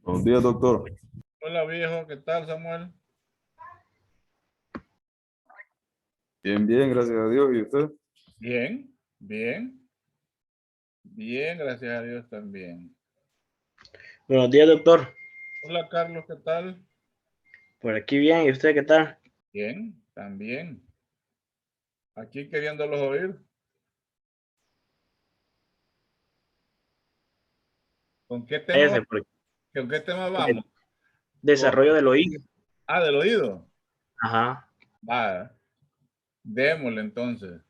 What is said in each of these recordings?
Buenos días, doctor. Hola viejo, ¿qué tal Samuel? Bien, bien, gracias a Dios. ¿Y usted? Bien, bien, bien, gracias a Dios también. Buenos días, doctor. Hola Carlos, ¿qué tal? Por aquí bien, ¿y usted qué tal? Bien, también. Aquí queriéndolos oír. ¿Con qué tema, Ese, por con qué tema el vamos? Con- desarrollo del oído. del oído. Ajá. Va, démosle entonces.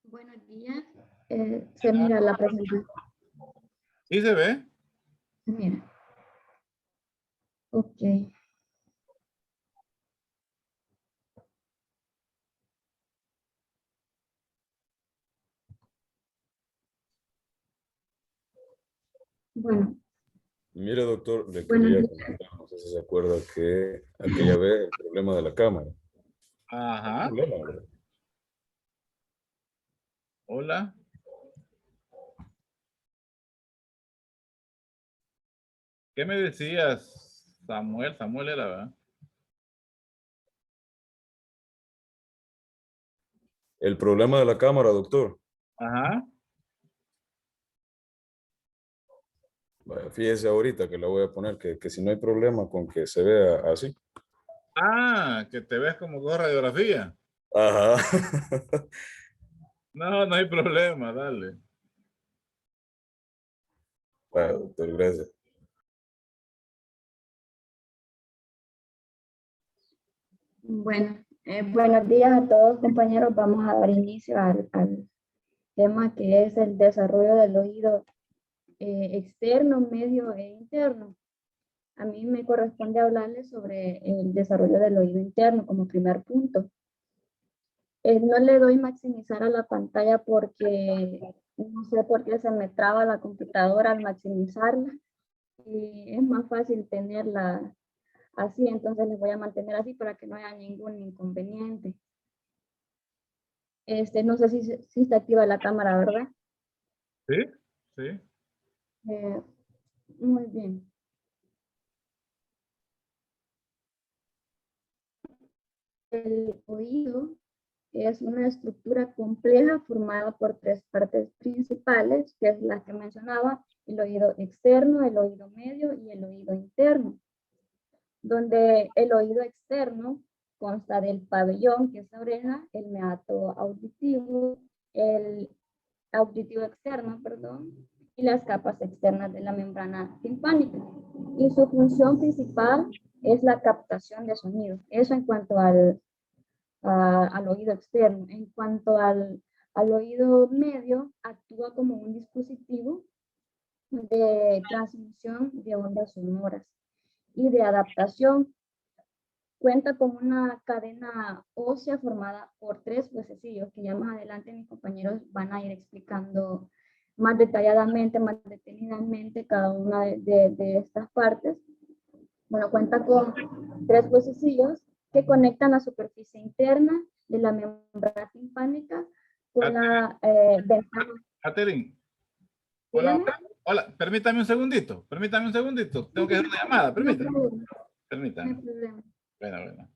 Buenos días. Se mira la presentación. ¿Sí se ve? Se mira. Ok. Bueno, Mire, doctor, le buenos quería días. comentar, no sé si se acuerda que aquella vez el problema de la cámara. Un Ajá. problema, ¿verdad? Hola. ¿Qué me decías, Samuel? Samuel era, ¿verdad? El problema de la cámara, doctor. Ajá. Vaya, fíjese ahorita que la voy a poner, que si no hay problema con que se vea así. Ah, que te ves como con radiografía. Ajá. No, no hay problema, dale. Vaya, doctor, gracias. Bueno, buenos días a todos, compañeros. Vamos a dar inicio al tema que es el desarrollo del oído externo, medio e interno. A mí me corresponde hablarles sobre el desarrollo del oído interno como primer punto. No le doy maximizar a la pantalla porque no sé por qué se me traba la computadora al maximizarla y es más fácil tenerla así, entonces les voy a mantener así para que no haya ningún inconveniente. No sé si está activa la cámara, ¿verdad? ¿Sí? Sí. Eh, Muy bien. El oído es una estructura compleja formada por tres partes principales, que es la que mencionaba, el oído externo, el oído medio y el oído interno, donde el oído externo consta del pabellón, que es la oreja, el meato auditivo, el auditivo externo, perdón, y las capas externas de la membrana timpánica. Y su función principal es la captación de sonido. Eso en cuanto al oído externo. En cuanto al oído medio, actúa como un dispositivo de transmisión de ondas sonoras y de adaptación. Cuenta con una cadena ósea formada por tres huesecillos que ya más adelante mis compañeros van a ir explicando más detalladamente, más detenidamente cada una de estas partes. Bueno, cuenta con 3 huesecillos que conectan la superficie interna de la membrana timpánica con la ventana. Catherine. Hola, Dígame. hola, hola, permítame un segundito, tengo que hacer una llamada, permítame, No hay permítame. problema. Bueno.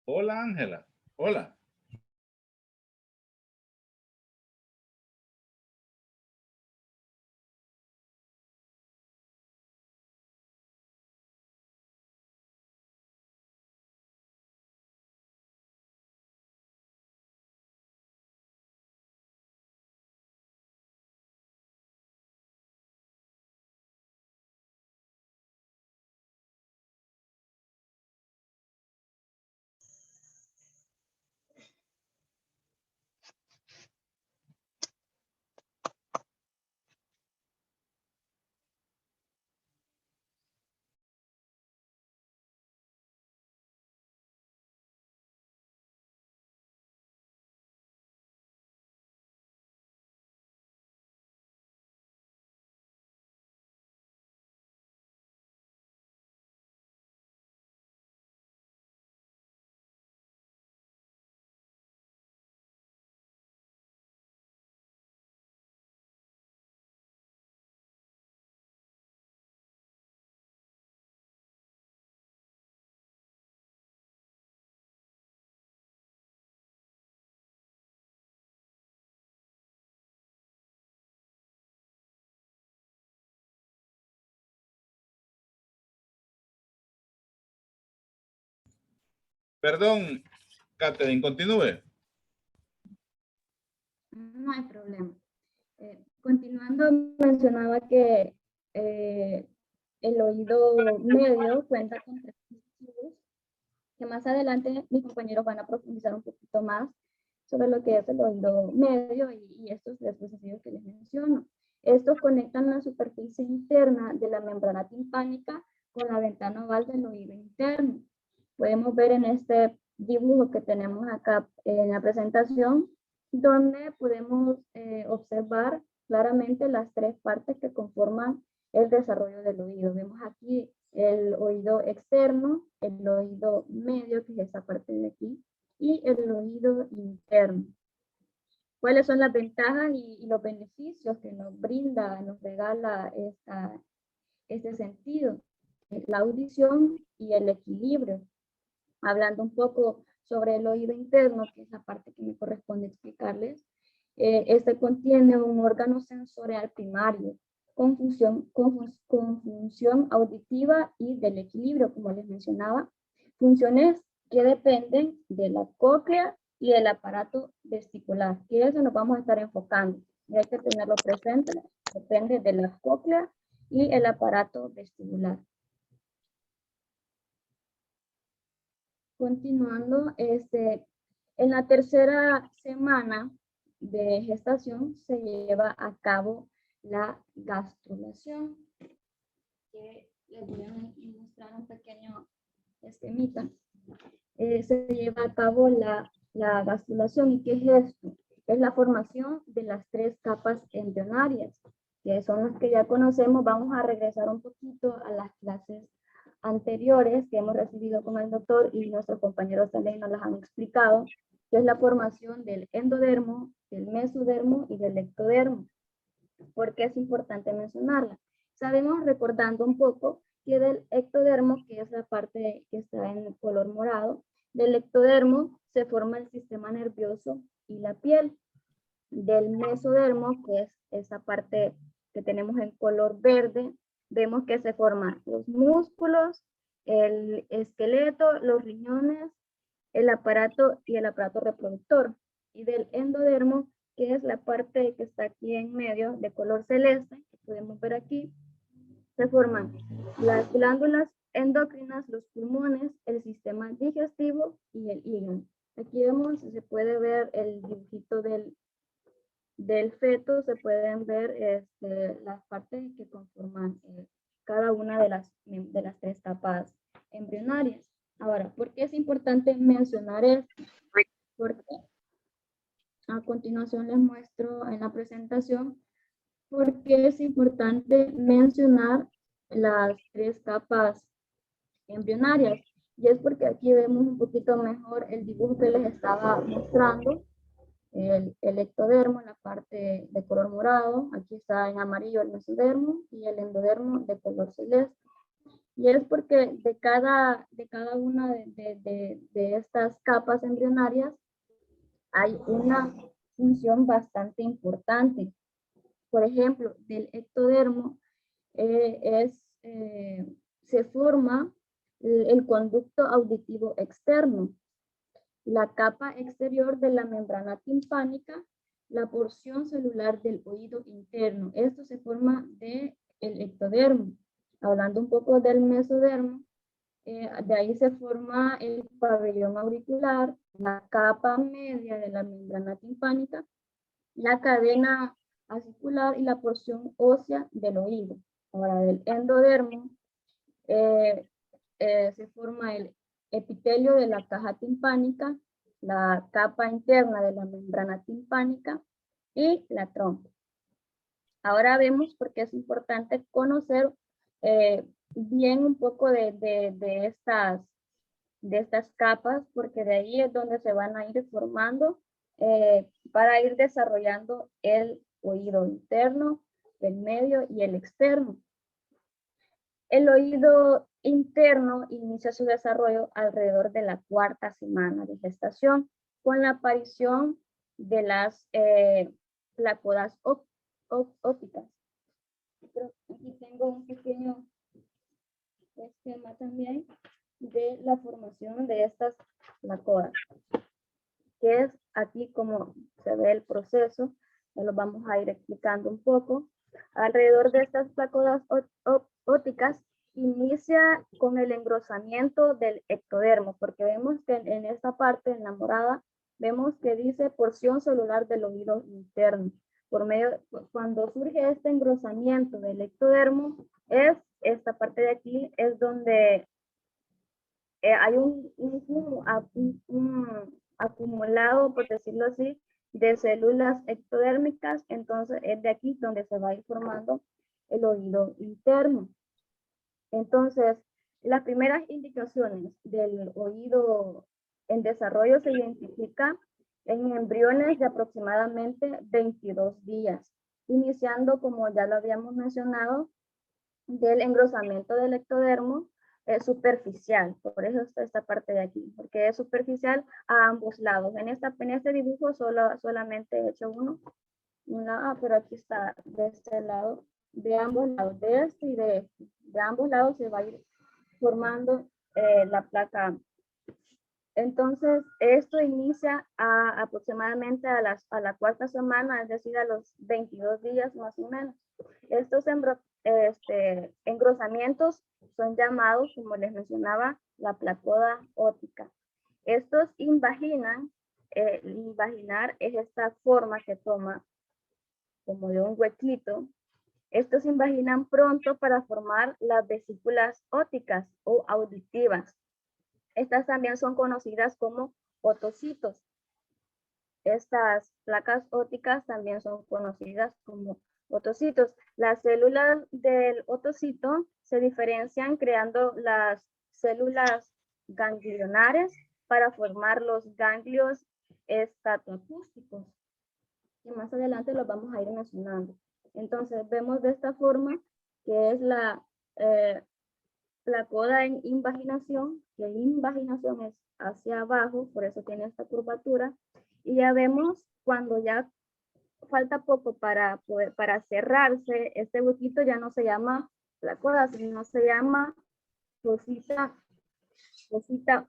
Hola, Ángela. Hola. Perdón, Catherine, continúe. No hay problema. Continuando, mencionaba que el oído medio cuenta con 3 huesecillos, que más adelante mis compañeros van a profundizar un poquito más sobre lo que es el oído medio y estos 3 huesecillos que les menciono. Estos conectan la superficie interna de la membrana timpánica con la ventana oval del oído interno. Podemos ver en este dibujo que tenemos acá en la presentación, donde podemos observar claramente las 3 partes que conforman el desarrollo del oído. Vemos aquí el oído externo, el oído medio, que es esa parte de aquí, y el oído interno. ¿Cuáles son las ventajas y los beneficios que nos brinda, nos regala este sentido? La audición y el equilibrio. Hablando un poco sobre el oído interno, que es la parte que me corresponde explicarles, este contiene un órgano sensorial primario con función auditiva y del equilibrio, como les mencionaba, funciones que dependen de la cóclea y del aparato vestibular, que eso nos vamos a estar enfocando, y hay que tenerlo presente, depende de la cóclea y el aparato vestibular. Continuando, en la tercera semana de gestación se lleva a cabo la gastrulación, que les voy a mostrar un pequeño esquemita. Se lleva a cabo la gastrulación. ¿Y qué es esto? Es la formación de las 3 capas embrionarias, que son las que ya conocemos. Vamos a regresar un poquito a las clases anteriores que hemos recibido con el doctor y nuestros compañeros también nos las han explicado, que es la formación del endodermo, del mesodermo y del ectodermo. ¿Por qué es importante mencionarla? Sabemos, recordando un poco, que del ectodermo, que es la parte que está en el color morado, del ectodermo se forma el sistema nervioso y la piel. Del mesodermo, que es esa parte que tenemos en color verde, vemos que se forman los músculos, el esqueleto, los riñones, el aparato y el aparato reproductor. Y del endodermo, que es la parte que está aquí en medio de color celeste, que podemos ver aquí, se forman las glándulas endocrinas, los pulmones, el sistema digestivo y el hígado. Aquí vemos, se puede ver el dibujito del feto, se pueden ver las partes que conforman cada una de las 3 capas embrionarias. Ahora, ¿por qué es importante mencionar esto? Porque a continuación les muestro en la presentación por qué es importante mencionar las 3 capas embrionarias. Y es porque aquí vemos un poquito mejor el dibujo que les estaba mostrando. El ectodermo, la parte de color morado, aquí está en amarillo el mesodermo y el endodermo de color celeste. Y es porque de cada una de estas capas embrionarias hay una función bastante importante. Por ejemplo, del ectodermo se forma el conducto auditivo externo, la capa exterior de la membrana timpánica, la porción celular del oído interno. Esto se forma del ectodermo. Hablando un poco del mesodermo, de ahí se forma el pabellón auricular, la capa media de la membrana timpánica, la cadena acicular y la porción ósea del oído. Ahora, del endodermo se forma el epitelio de la caja timpánica, la capa interna de la membrana timpánica y la trompa. Ahora vemos por qué es importante conocer bien un poco de estas capas, porque de ahí es donde se van a ir formando para ir desarrollando el oído interno, el medio y el externo. El oído interno inicia su desarrollo alrededor de la 4ª semana de gestación, con la aparición de las placodas ópticas. Aquí tengo un pequeño esquema también de la formación de estas placodas, que es aquí como se ve el proceso, ya lo vamos a ir explicando un poco. Alrededor de estas placodas ópticas inicia con el engrosamiento del ectodermo, porque vemos que en esta parte, en la morada, vemos que dice porción celular del oído interno. Cuando surge este engrosamiento del ectodermo, esta parte de aquí es donde hay un acumulado, por decirlo así, de células ectodérmicas, entonces es de aquí donde se va a ir formando el oído interno. Entonces, las primeras indicaciones del oído en desarrollo se identifican en embriones de aproximadamente 22 días, iniciando, como ya lo habíamos mencionado, del engrosamiento del ectodermo superficial. Por eso está esta parte de aquí, porque es superficial a ambos lados. En este dibujo solamente he hecho un lado, pero aquí está de este lado, de ambos lados, de este y de este. De ambos lados se va a ir formando la placa. Entonces, esto inicia aproximadamente a la 4ª semana, es decir, a los 22 días más o menos. Estos engrosamientos son llamados, como les mencionaba, la placoda óptica. Estos invaginan, invaginar es esta forma que toma como de un huequito. Estos invaginan pronto para formar las vesículas ópticas o auditivas. Estas también son conocidas como otocitos. Estas placas ópticas también son conocidas como otocitos. Las células del otocito se diferencian creando las células ganglionares para formar los ganglios estatoacústicos. Y más adelante los vamos a ir mencionando. Entonces vemos de esta forma que es la placoda en invaginación, que invaginación es hacia abajo, por eso tiene esta curvatura. Y ya vemos cuando ya falta poco para cerrarse, este huequito ya no se llama placoda, sino se llama fosita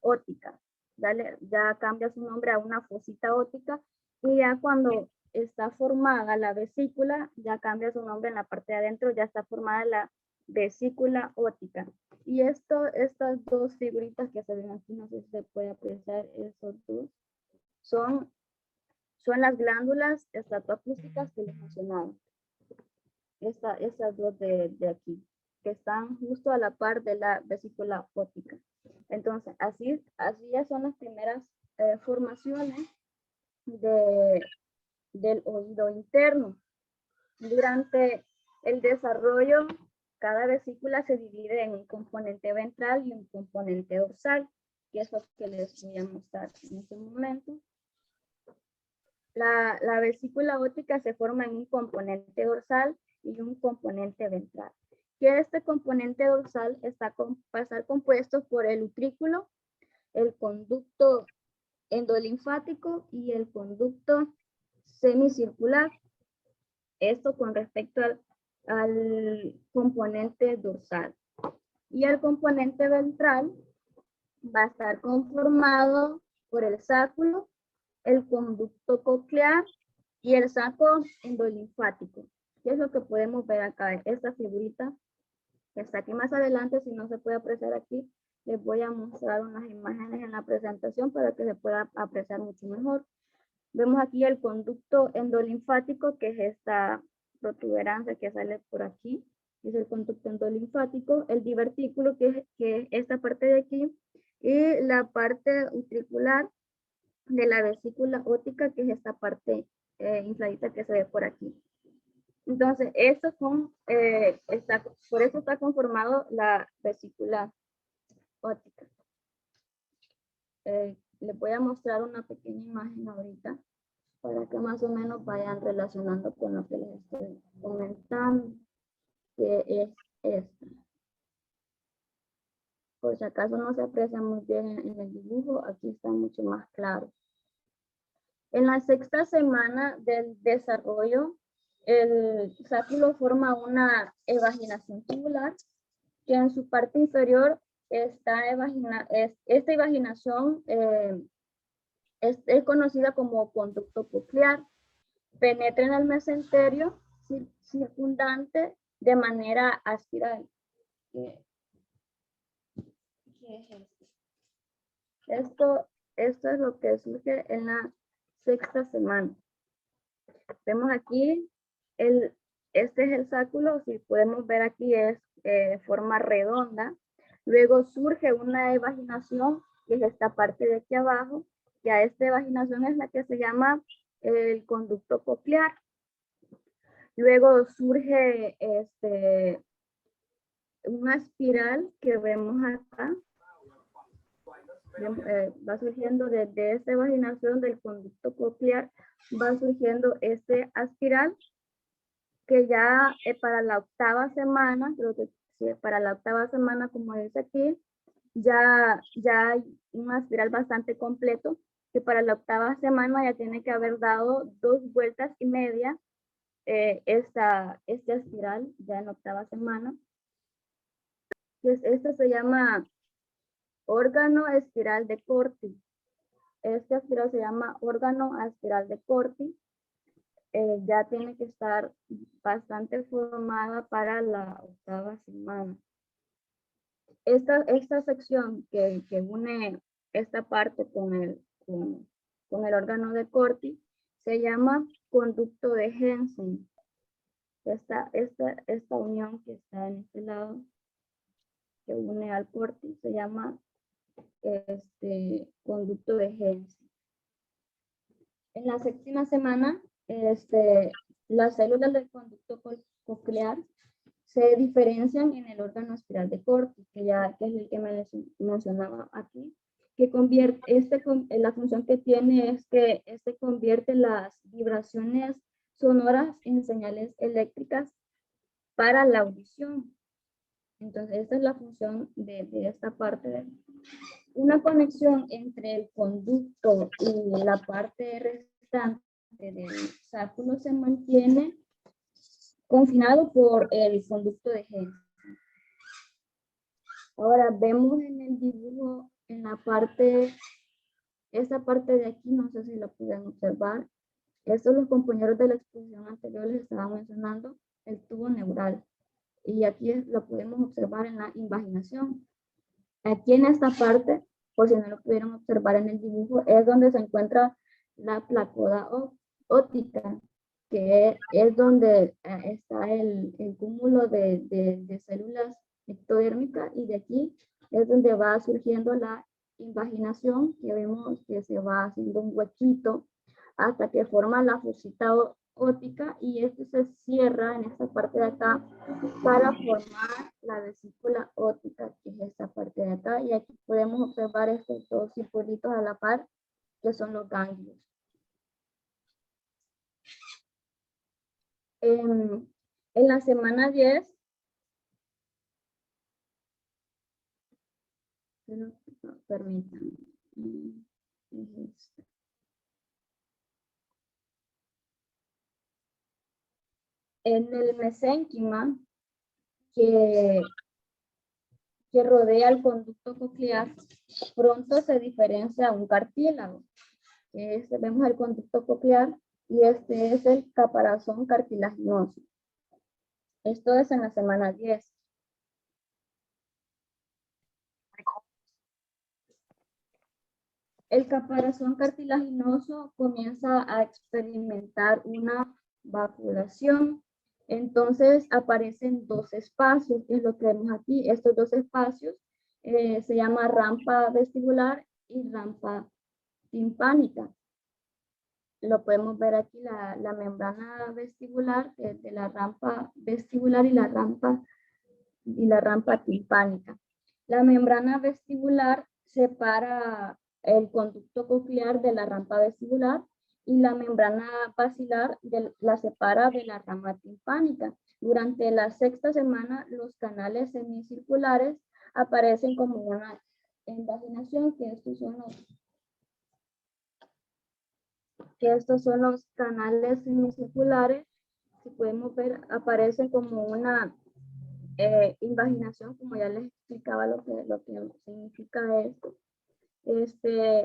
óptica. Ya cambia su nombre a una fosita óptica, y ya cuando está formada la vesícula, ya cambia su nombre en la parte de adentro, ya está formada vesícula óptica. Y estas dos figuritas que se ven aquí, no sé si se puede apreciar esos dos, son las glándulas estatoacústicas que les mencionaba. Estas dos de aquí, que están justo a la par de la vesícula óptica. Entonces, así ya son las primeras formaciones del oído interno. Durante el desarrollo, cada vesícula se divide en un componente ventral y un componente dorsal, que es lo que les voy a mostrar en este momento. La vesícula óptica se forma en un componente dorsal y un componente ventral. Que este componente dorsal va a estar compuesto por el utrículo, el conducto endolinfático y el conducto semicircular. Esto con respecto al componente dorsal. Y el componente ventral va a estar conformado por el sáculo, el conducto coclear y el saco endolinfático. ¿Qué es lo que podemos ver acá? Esta figurita que está aquí más adelante, si no se puede apreciar aquí, les voy a mostrar unas imágenes en la presentación para que se pueda apreciar mucho mejor. Vemos aquí el conducto endolinfático, que es esta protuberancia que sale por aquí, es el conducto endolinfático, el divertículo, que es esta parte de aquí, y la parte utricular de la vesícula óptica, que es esta parte infladita que se ve por aquí. Entonces, estos son, por eso está conformado la vesícula óptica. Les voy a mostrar una pequeña imagen ahorita para que más o menos vayan relacionando con lo que les estoy comentando, que es esta. Por si acaso no se aprecia muy bien en el dibujo, aquí está mucho más claro. En la sexta semana del desarrollo, el sáculo forma una evaginación tubular, que en su parte inferior esta evaginación es conocida como conducto coclear. Penetra en el mesenterio circundante de manera aspiral. ¿Qué es esto? Esto es lo que surge en la sexta semana. Vemos aquí, este es el sáculo, si podemos ver aquí es forma redonda. Luego surge una evaginación, que es esta parte de aquí abajo. Ya esta evaginación es la que se llama el conducto coclear. Luego surge una espiral que vemos acá. Va surgiendo desde esta evaginación del conducto coclear, va surgiendo este aspiral, que ya para la octava semana, creo que sí, para la octava semana, como dice aquí, ya hay un aspiral bastante completo, que para la octava semana ya tiene que haber dado 2 vueltas y media este aspiral, ya en la octava semana. Este se llama órgano espiral de Corti. Este aspiral se llama órgano espiral de Corti. Ya tiene que estar bastante formada para la octava semana. Esta sección que une esta parte con el órgano de Corti se llama conducto de Hensen. Esta unión que está en este lado, que une al Corti, se llama conducto de Hensen. En la séptima semana, las células del conducto coclear se diferencian en el órgano espiral de Corti, que es el que me mencionaba aquí, que convierte, la función que tiene es que convierte las vibraciones sonoras en señales eléctricas para la audición. Entonces, esta es la función de esta parte. Una conexión entre el conducto y la parte restante del sáculo se mantiene confinado por el conducto de Hensen. Ahora vemos en el dibujo, en la parte, esta parte de aquí, no sé si la pueden observar. Estos los compañeros de la exposición anterior les estaban mencionando el tubo neural. y aquí lo podemos observar en la invaginación. Aquí en esta parte, por si no lo pudieron observar en el dibujo, es donde se encuentra la placoda óptica, que es donde está el cúmulo de células ectodérmicas, y de aquí es donde va surgiendo la invaginación, que vemos que se va haciendo un huequito hasta que forma la fosita óptica, y esto se cierra en esta parte de acá para formar la vesícula óptica, que es esta parte de acá, y aquí podemos observar estos dos circulitos a la par, que son los ganglios. En la semana 10, no, permítanme. En el mesénquima que rodea el conducto coclear, pronto se diferencia un cartílago. Vemos el conducto coclear y este es el caparazón cartilaginoso. Esto es en la semana 10. El caparazón cartilaginoso comienza a experimentar una vacuolación. Entonces aparecen dos espacios, es lo que vemos aquí. Estos dos espacios se llama rampa vestibular y rampa timpánica. Lo podemos ver aquí, la membrana vestibular de la rampa vestibular y la rampa timpánica. La membrana vestibular separa el conducto coclear de la rampa vestibular, y la membrana basilar la separa de la rama timpánica. Durante la 6ª semana, los canales semicirculares aparecen como una invaginación, que estos son los canales semicirculares. Si podemos ver, aparecen como una invaginación, como ya les explicaba lo que significa esto.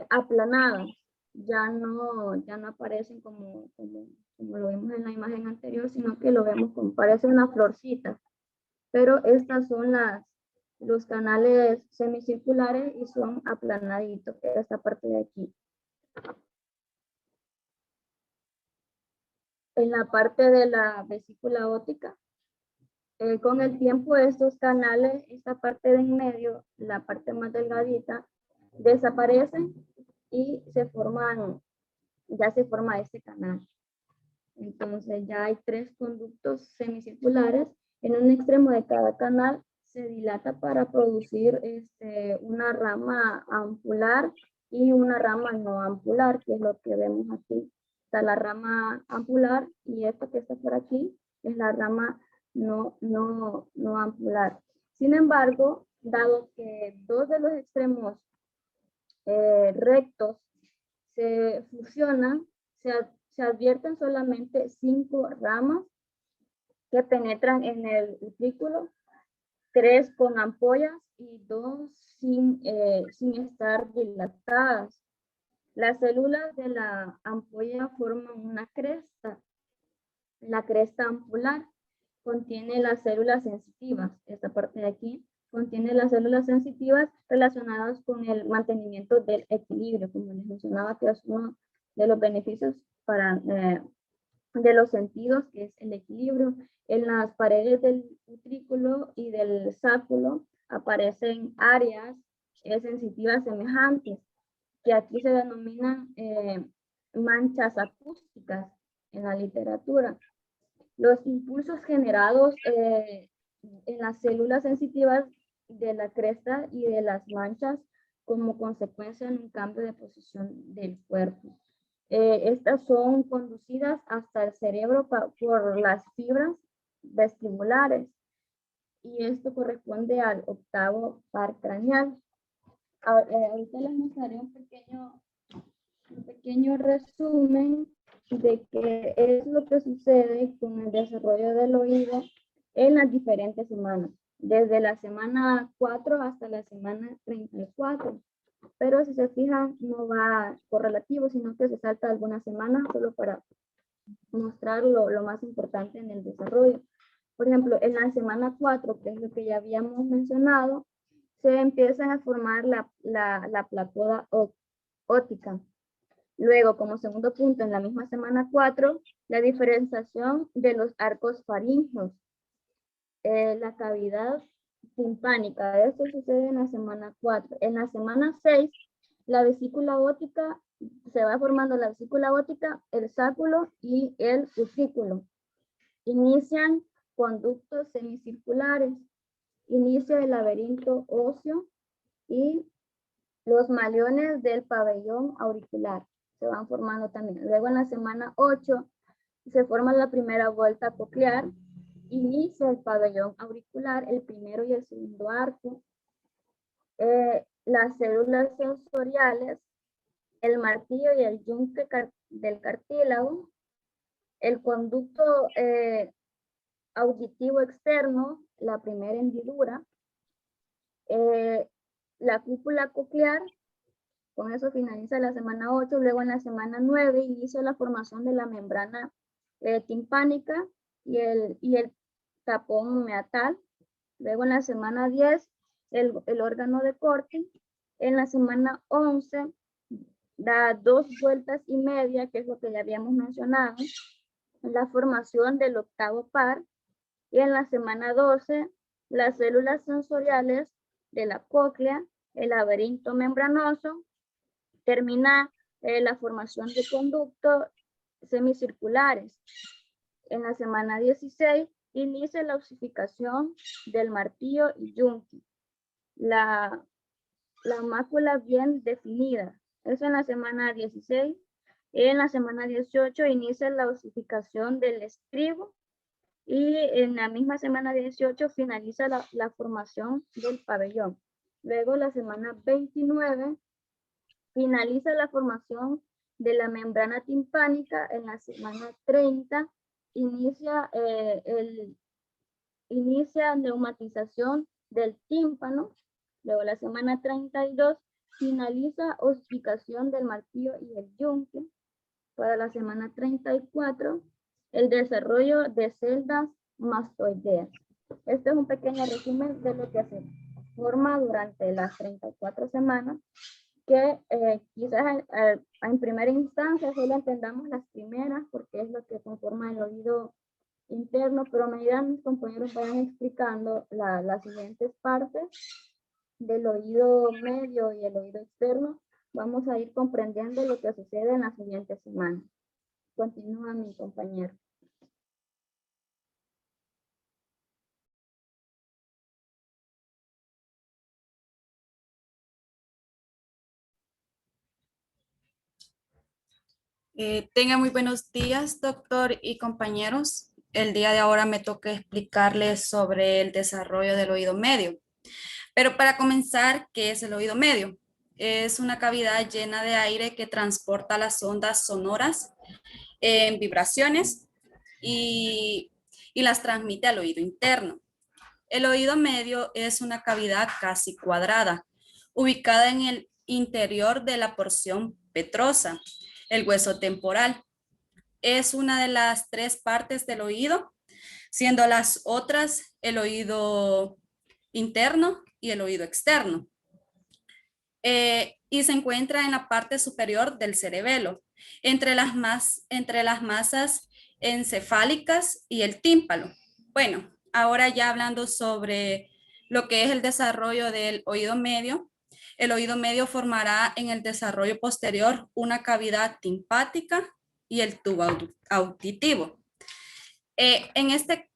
Aplanadas, ya no aparecen como lo vimos en la imagen anterior, sino que lo vemos como parece una florcita. Pero estas son los canales semicirculares y son aplanaditos, que es esta parte de aquí. En la parte de la vesícula óptica, con el tiempo estos canales, esta parte de en medio, la parte más delgadita, desaparecen y ya se forma este canal. Entonces ya hay 3 conductos semicirculares. En un extremo de cada canal se dilata para producir una rama ampular y una rama no ampular, que es lo que vemos aquí. Está la rama ampular, y esta que está por aquí es la rama no ampular. Sin embargo, dado que 2 de los extremos rectos se fusionan, se advierten solamente 5 ramas que penetran en el utrículo, 3 con ampollas y 2 sin estar dilatadas. Las células de la ampolla forman una cresta. La cresta ampular contiene las células sensitivas. Esta parte de aquí contiene las células sensitivas relacionadas con el mantenimiento del equilibrio, como les mencionaba, que es uno de los beneficios de los sentidos, que es el equilibrio. En las paredes del utrículo y del sáculo aparecen áreas sensitivas semejantes, que aquí se denominan manchas acústicas en la literatura. Los impulsos generados en las células sensitivas de la cresta y de las manchas como consecuencia de un cambio de posición del cuerpo. Estas son conducidas hasta el cerebro por las fibras vestibulares, y esto corresponde al 8º par craneal. Ahorita les mostraré un pequeño resumen de qué es lo que sucede con el desarrollo del oído en las diferentes semanas, desde la semana 4 hasta la semana 34. Pero si se fijan, no va correlativo, sino que se salta algunas semanas solo para mostrar lo más importante en el desarrollo. Por ejemplo, en la semana 4, que es lo que ya habíamos mencionado, se empiezan a formar la placoda óptica. Luego, como segundo punto, en la misma semana 4, la diferenciación de los arcos faríngeos. La cavidad timpánica, eso sucede en la semana 4. En la semana 6, la vesícula óptica, se va formando la vesícula óptica, el sáculo y el vesículo. Inician conductos semicirculares, inicia el laberinto óseo y los maleones del pabellón auricular se van formando también. Luego en la semana 8 se forma la primera vuelta coclear, inicia el pabellón auricular, el primero y el segundo arco, las células sensoriales, el martillo y el yunque del cartílago, el conducto auditivo externo, la primera hendidura, la cúpula coclear. Con eso finaliza la semana 8. Luego en la semana 9 inicia la formación de la membrana timpánica y el tapón meatal. Luego en la semana 10 el órgano de corte. En la semana 11 da 2 vueltas y media, que es lo que ya habíamos mencionado, la formación del octavo par. Y en la semana 12 las células sensoriales de la cóclea, el laberinto membranoso, termina la formación de conductos semicirculares. En la semana 16 inicia la osificación del martillo y yunque. La mácula bien definida. Eso en la semana 16. En la semana 18 inicia la osificación del estribo. Y en la misma semana 18 finaliza la formación del pabellón. Luego la semana 29 finaliza la formación de la membrana timpánica. En la semana 30 inicia neumatización del tímpano. Luego la semana 32 finaliza osificación del martillo y el yunque. Para la semana 34, el desarrollo de celdas mastoideas. Este es un pequeño resumen de lo que se forma durante las 34 semanas, que quizás en primera instancia solo entendamos las primeras porque es lo que conforma el oído interno, pero a medida que mis compañeros vayan explicando las siguientes partes del oído medio y el oído externo, vamos a ir comprendiendo lo que sucede en las siguientes semanas. Continúa mi compañero. Tenga muy buenos días, doctor y compañeros. El día de ahora me toca explicarles sobre el desarrollo del oído medio. Pero para comenzar, ¿qué es el oído medio? Es una cavidad llena de aire que transporta las ondas sonoras en vibraciones y las transmite al oído interno. El oído medio es una cavidad casi cuadrada, ubicada en el interior de la porción petrosa, el hueso temporal. Es una de las 3 partes del oído, siendo las otras el oído interno y el oído externo. Y se encuentra en la parte superior del cerebelo, entre las masas encefálicas y el tímpano. Bueno, ahora ya hablando sobre lo que es el desarrollo del oído medio, el oído medio formará en el desarrollo posterior una cavidad timpática y el tubo auditivo. En este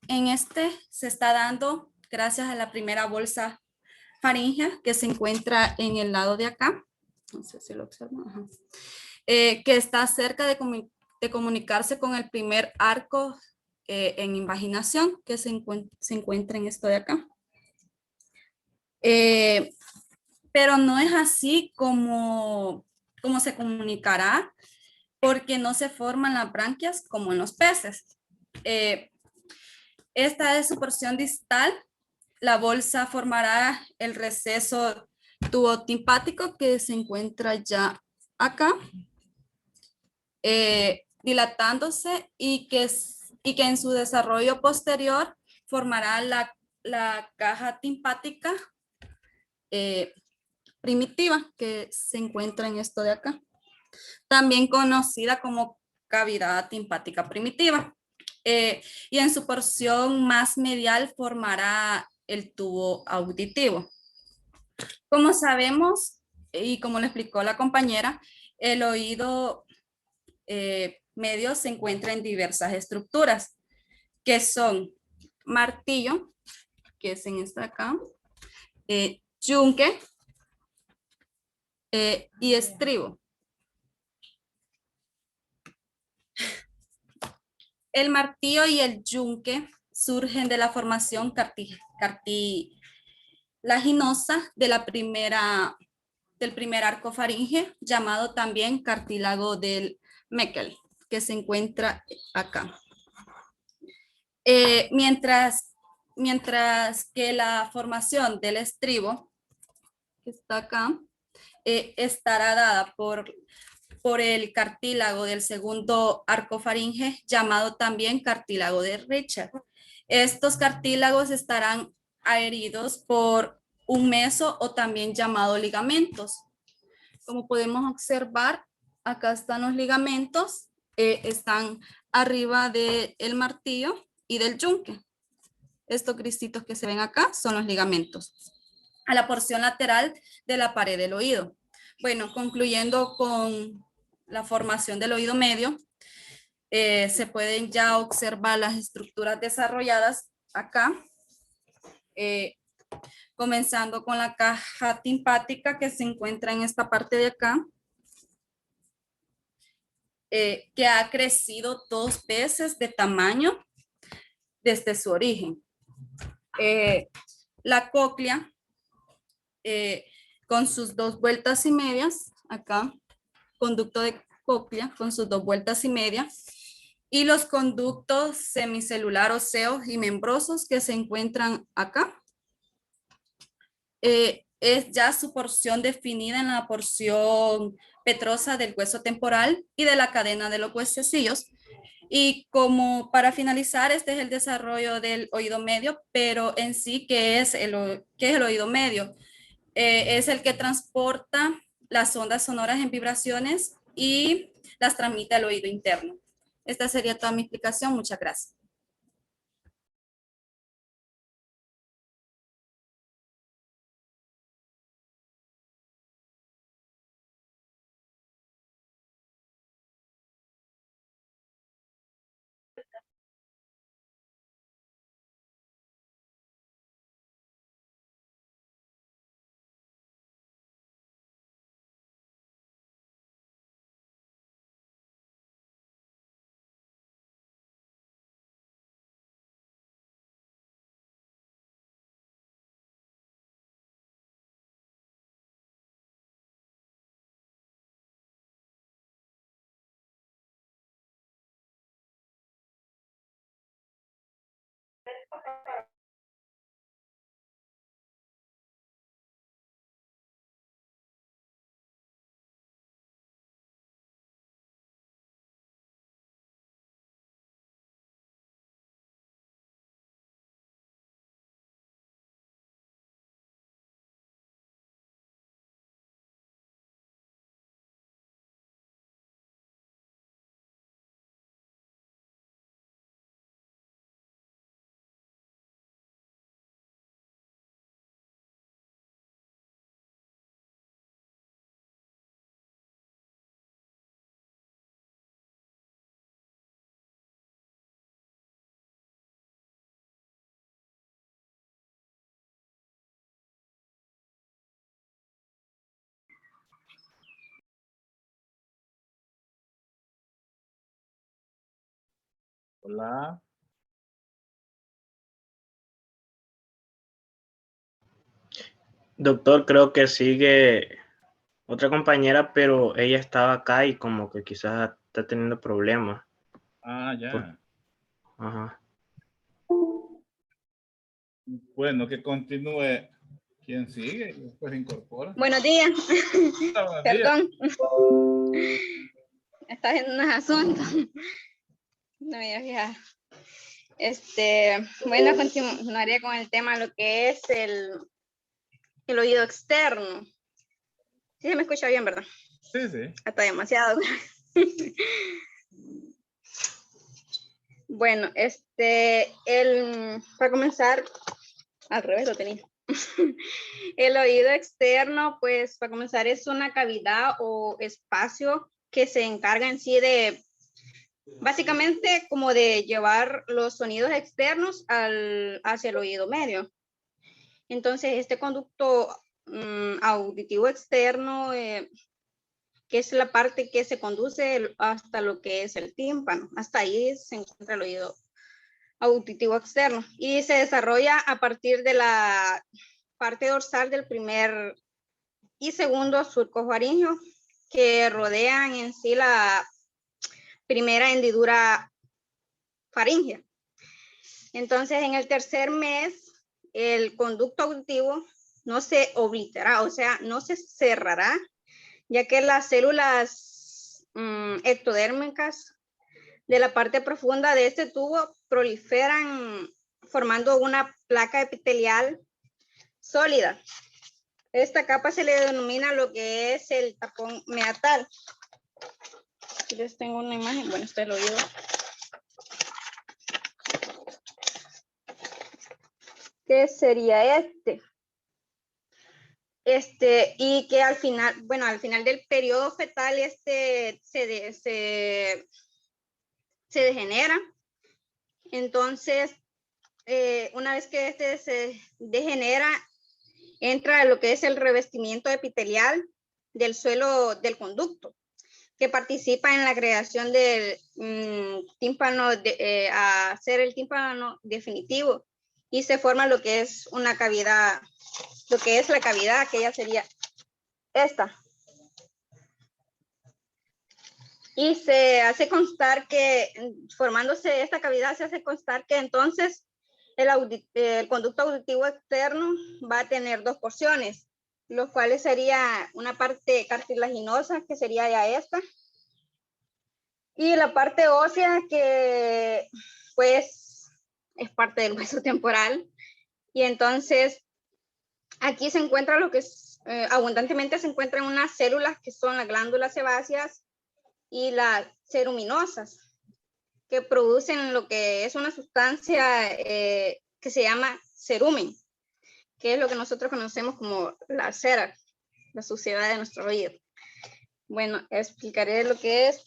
se está dando, gracias a la primera bolsa faríngea que se encuentra en el lado de acá, no sé si lo observan, que está cerca de comunicarse con el primer arco en invaginación, que se encuentra en esto de acá. Pero no es así como se comunicará, porque no se forman las branquias como en los peces. Esta es su porción distal. La bolsa formará el receso tubotimpático que se encuentra ya acá, dilatándose y que en su desarrollo posterior formará la caja timpática primitiva que se encuentra en esto de acá, también conocida como cavidad timpática primitiva. Y en su porción más medial formará el tubo auditivo. Como sabemos, y como lo explicó la compañera, el oído medio se encuentra en diversas estructuras, que son martillo, que es en esta acá, yunque y estribo. El martillo y el yunque surgen de la formación cartilaginosa de del primer arco faringe, llamado también cartílago del Meckel, que se encuentra acá. Mientras que la formación del estribo, que está acá, estará dada por el cartílago del segundo arco faringe, llamado también cartílago de Richard. Estos cartílagos estarán adheridos por un meso o también llamado ligamentos. Como podemos observar, acá están los ligamentos, están arriba del martillo y del yunque. Estos crisitos que se ven acá son los ligamentos. A la porción lateral de la pared del oído. Bueno, concluyendo con la formación del oído medio, se pueden ya observar las estructuras desarrolladas acá, comenzando con la caja timpática que se encuentra en esta parte de acá, que ha crecido 2 veces de tamaño desde su origen. La cóclea, con sus 2 vueltas y medias, acá, conducto de cóclea con sus 2 vueltas y media, y los conductos semicelular óseos y membrosos que se encuentran acá. Es ya su porción definida en la porción petrosa del hueso temporal y de la cadena de los huesecillos. Y como para finalizar, este es el desarrollo del oído medio, pero en sí, ¿qué es el oído medio? Es el que transporta las ondas sonoras en vibraciones y las transmite al oído interno. Esta sería toda mi explicación. Muchas gracias. Hola. Doctor, creo que sigue otra compañera, pero ella estaba acá y como que quizás está teniendo problemas. Ah, ya. Ajá. Bueno, que continúe. ¿Quién sigue? Y después incorpora. Buenos días. Buenos días. Perdón. Estás en unos asuntos. No me había fijado. Bueno, continuaría con el tema, lo que es el oído externo. Sí se me escucha bien, ¿verdad? Sí, sí. Hasta demasiado. Bueno, para comenzar, al revés lo tenía. El oído externo, pues, para comenzar, es una cavidad o espacio que se encarga en sí de, básicamente, como de llevar los sonidos externos hacia el oído medio. Entonces, este conducto auditivo externo, que es la parte que se conduce hasta lo que es el tímpano. Hasta ahí se encuentra el oído auditivo externo y se desarrolla a partir de la parte dorsal del primer y segundo surco faríngeo que rodean en sí la primera hendidura faríngea. Entonces, en el tercer mes, el conducto auditivo no se oblitará, o sea, no se cerrará, ya que las células ectodérmicas de la parte profunda de este tubo proliferan formando una placa epitelial sólida. Esta capa se le denomina lo que es el tapón meatal. Aquí les tengo una imagen, bueno, este es el oído. ¿Qué sería y que al final, bueno, al final del periodo fetal se degenera. Entonces, una vez que se degenera, entra lo que es el revestimiento epitelial del suelo del conducto, que participa en la creación del tímpano, a hacer el tímpano definitivo, y se forma lo que es una cavidad, lo que es la cavidad, que ya sería esta. Y se hace constar que, formándose esta cavidad, se hace constar que entonces el conducto auditivo externo va a tener dos porciones, los cuales sería una parte cartilaginosa, que sería ya esta, y la parte ósea, que pues es parte del hueso temporal. Y entonces aquí se encuentra lo que es, abundantemente se encuentran unas células que son las glándulas sebáceas y las ceruminosas, que producen lo que es una sustancia que se llama cerumen, que es lo que nosotros conocemos como la cera, la suciedad de nuestro oído. Bueno, explicaré lo que es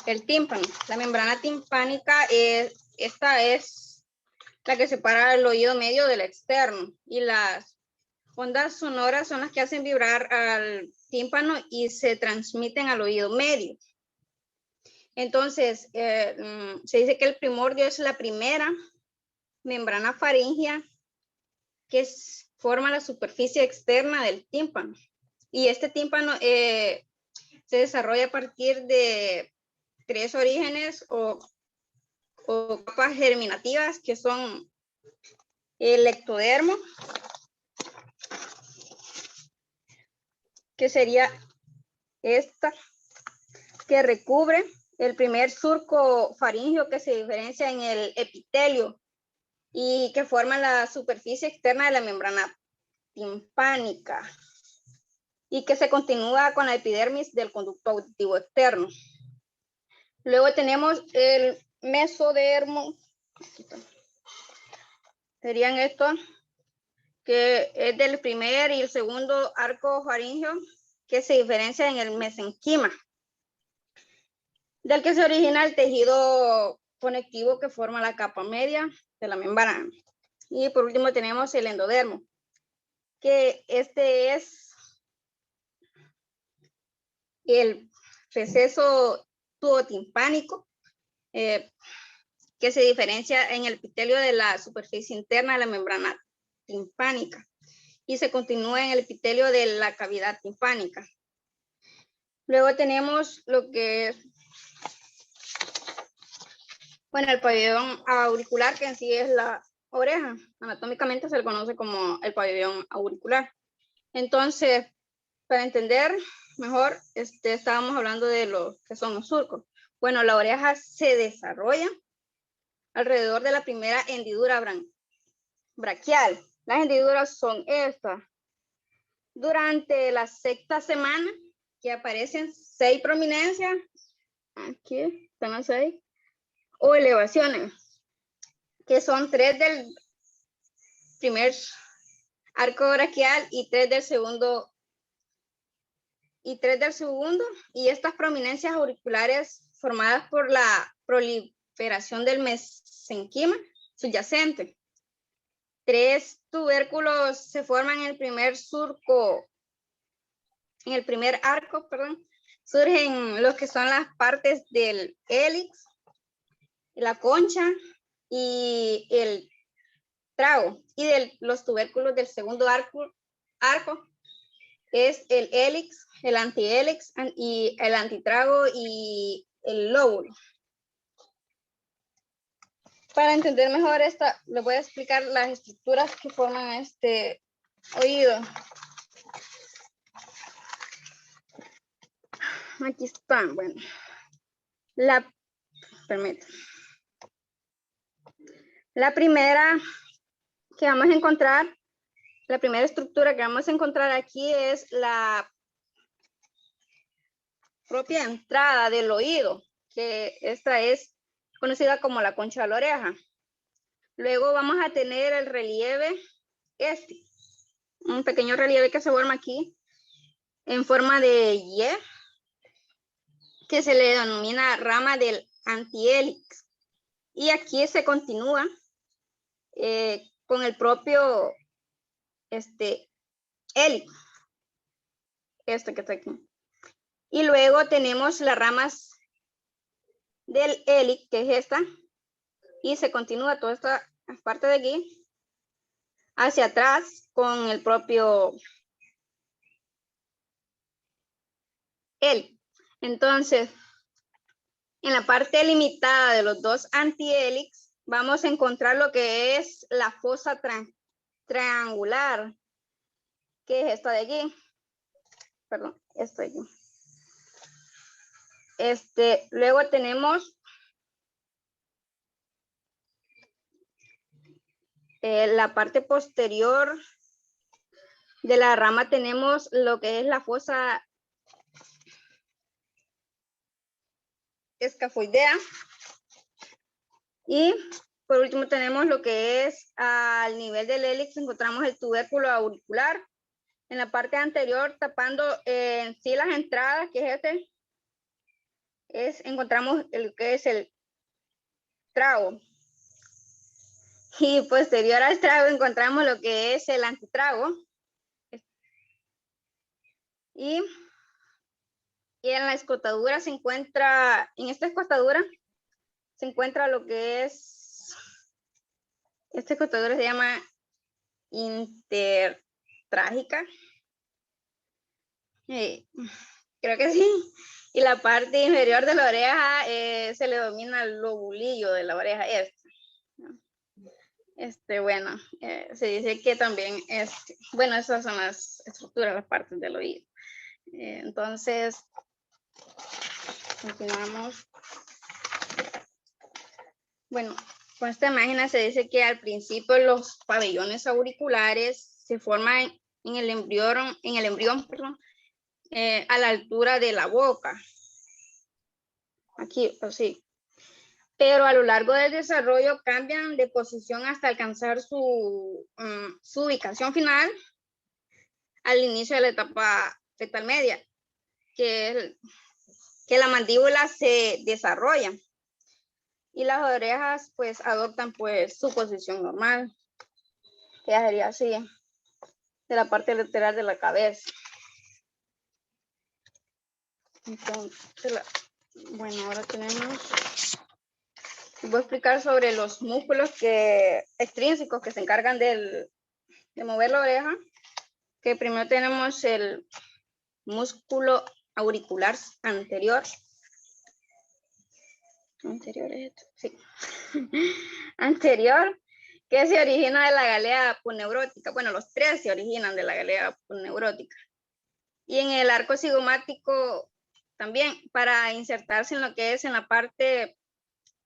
el tímpano. La membrana timpánica, esta es la que separa el oído medio del externo, y las ondas sonoras son las que hacen vibrar al tímpano y se transmiten al oído medio. Entonces, se dice que el primordio es la primera membrana faríngea que forma la superficie externa del tímpano. Y este tímpano se desarrolla a partir de tres orígenes o capas germinativas, que son el ectodermo, que sería esta, que recubre el primer surco faríngeo, que se diferencia en el epitelio y que forma la superficie externa de la membrana timpánica, y que se continúa con la epidermis del conducto auditivo externo. Luego tenemos el mesodermo, serían estos, que es del primer y el segundo arco faríngeo, que se diferencia en el mesenquima, del que se origina el tejido conectivo que forma la capa media de la membrana. Y por último tenemos el endodermo, que este es el receso tubotimpánico, que se diferencia en el epitelio de la superficie interna de la membrana timpánica y se continúa en el epitelio de la cavidad timpánica. Luego tenemos lo que es, bueno, el pabellón auricular, que en sí es la oreja. Anatómicamente se le conoce como el pabellón auricular. Entonces, para entender mejor, estábamos hablando de lo que son los surcos. Bueno, la oreja se desarrolla alrededor de la primera hendidura braquial. Las hendiduras son estas. Durante la sexta semana, que aparecen 6 prominencias, aquí están las 6, o elevaciones, que son 3 del primer arco braquial y 3 del segundo. Y estas prominencias auriculares formadas por la proliferación del mesenquima subyacente. 3 tubérculos se forman en el primer arco, perdón. Surgen los que son las partes del hélix, la concha y el trago. Y de los tubérculos del segundo arco es el hélix, el antihélix y el antitrago y el lóbulo. Para entender mejor esta, les voy a explicar las estructuras que forman este oído. Aquí están, bueno. La primera que vamos a encontrar, la primera estructura que vamos a encontrar aquí es la propia entrada del oído, que esta es conocida como la concha de la oreja. Luego vamos a tener el relieve, un pequeño relieve que se forma aquí en forma de Y, que se le denomina rama del antihélix. Y aquí se continúa con el propio hélix, este que está aquí. Y luego tenemos las ramas del hélix, que es esta, y se continúa toda esta parte de aquí hacia atrás con el propio hélix. Entonces, en la parte limitada de los dos antihélix, vamos a encontrar lo que es la fosa triangular, que es esta de aquí. Perdón, esta de aquí. Luego tenemos la parte posterior de la rama, tenemos lo que es la fosa escafoidea. Y por último tenemos lo que es al nivel del hélix, encontramos el tubérculo auricular. En la parte anterior, tapando en sí las entradas, que es encontramos el que es el trago. Y posterior al trago encontramos lo que es el antitrago. Y en la escotadura se encuentra, en esta escotadura se encuentra lo que es, esta escotadura se llama intertrágica. Creo que sí. Y la parte inferior de la oreja se le denomina el lobulillo de la oreja bueno, se dice que también bueno, esas son las estructuras, las partes del oído. Entonces, continuamos. Bueno, con esta imagen se dice que al principio los pabellones auriculares se forman en el embrión, a la altura de la boca. Aquí, así. Pero a lo largo del desarrollo cambian de posición hasta alcanzar su ubicación final al inicio de la etapa fetal media, que la mandíbula se desarrolla y las orejas pues adoptan pues su posición normal, que ya sería así, de la parte lateral de la cabeza. Entonces, bueno, ahora voy a explicar sobre los músculos extrínsecos que se encargan de mover la oreja. Que primero tenemos el músculo auricular anterior. Anterior es esto, sí. Anterior, que se origina de la galea aponeurótica. Bueno, los 3 se originan de la galea aponeurótica. Y en el arco cigomático también para insertarse en lo que es en la parte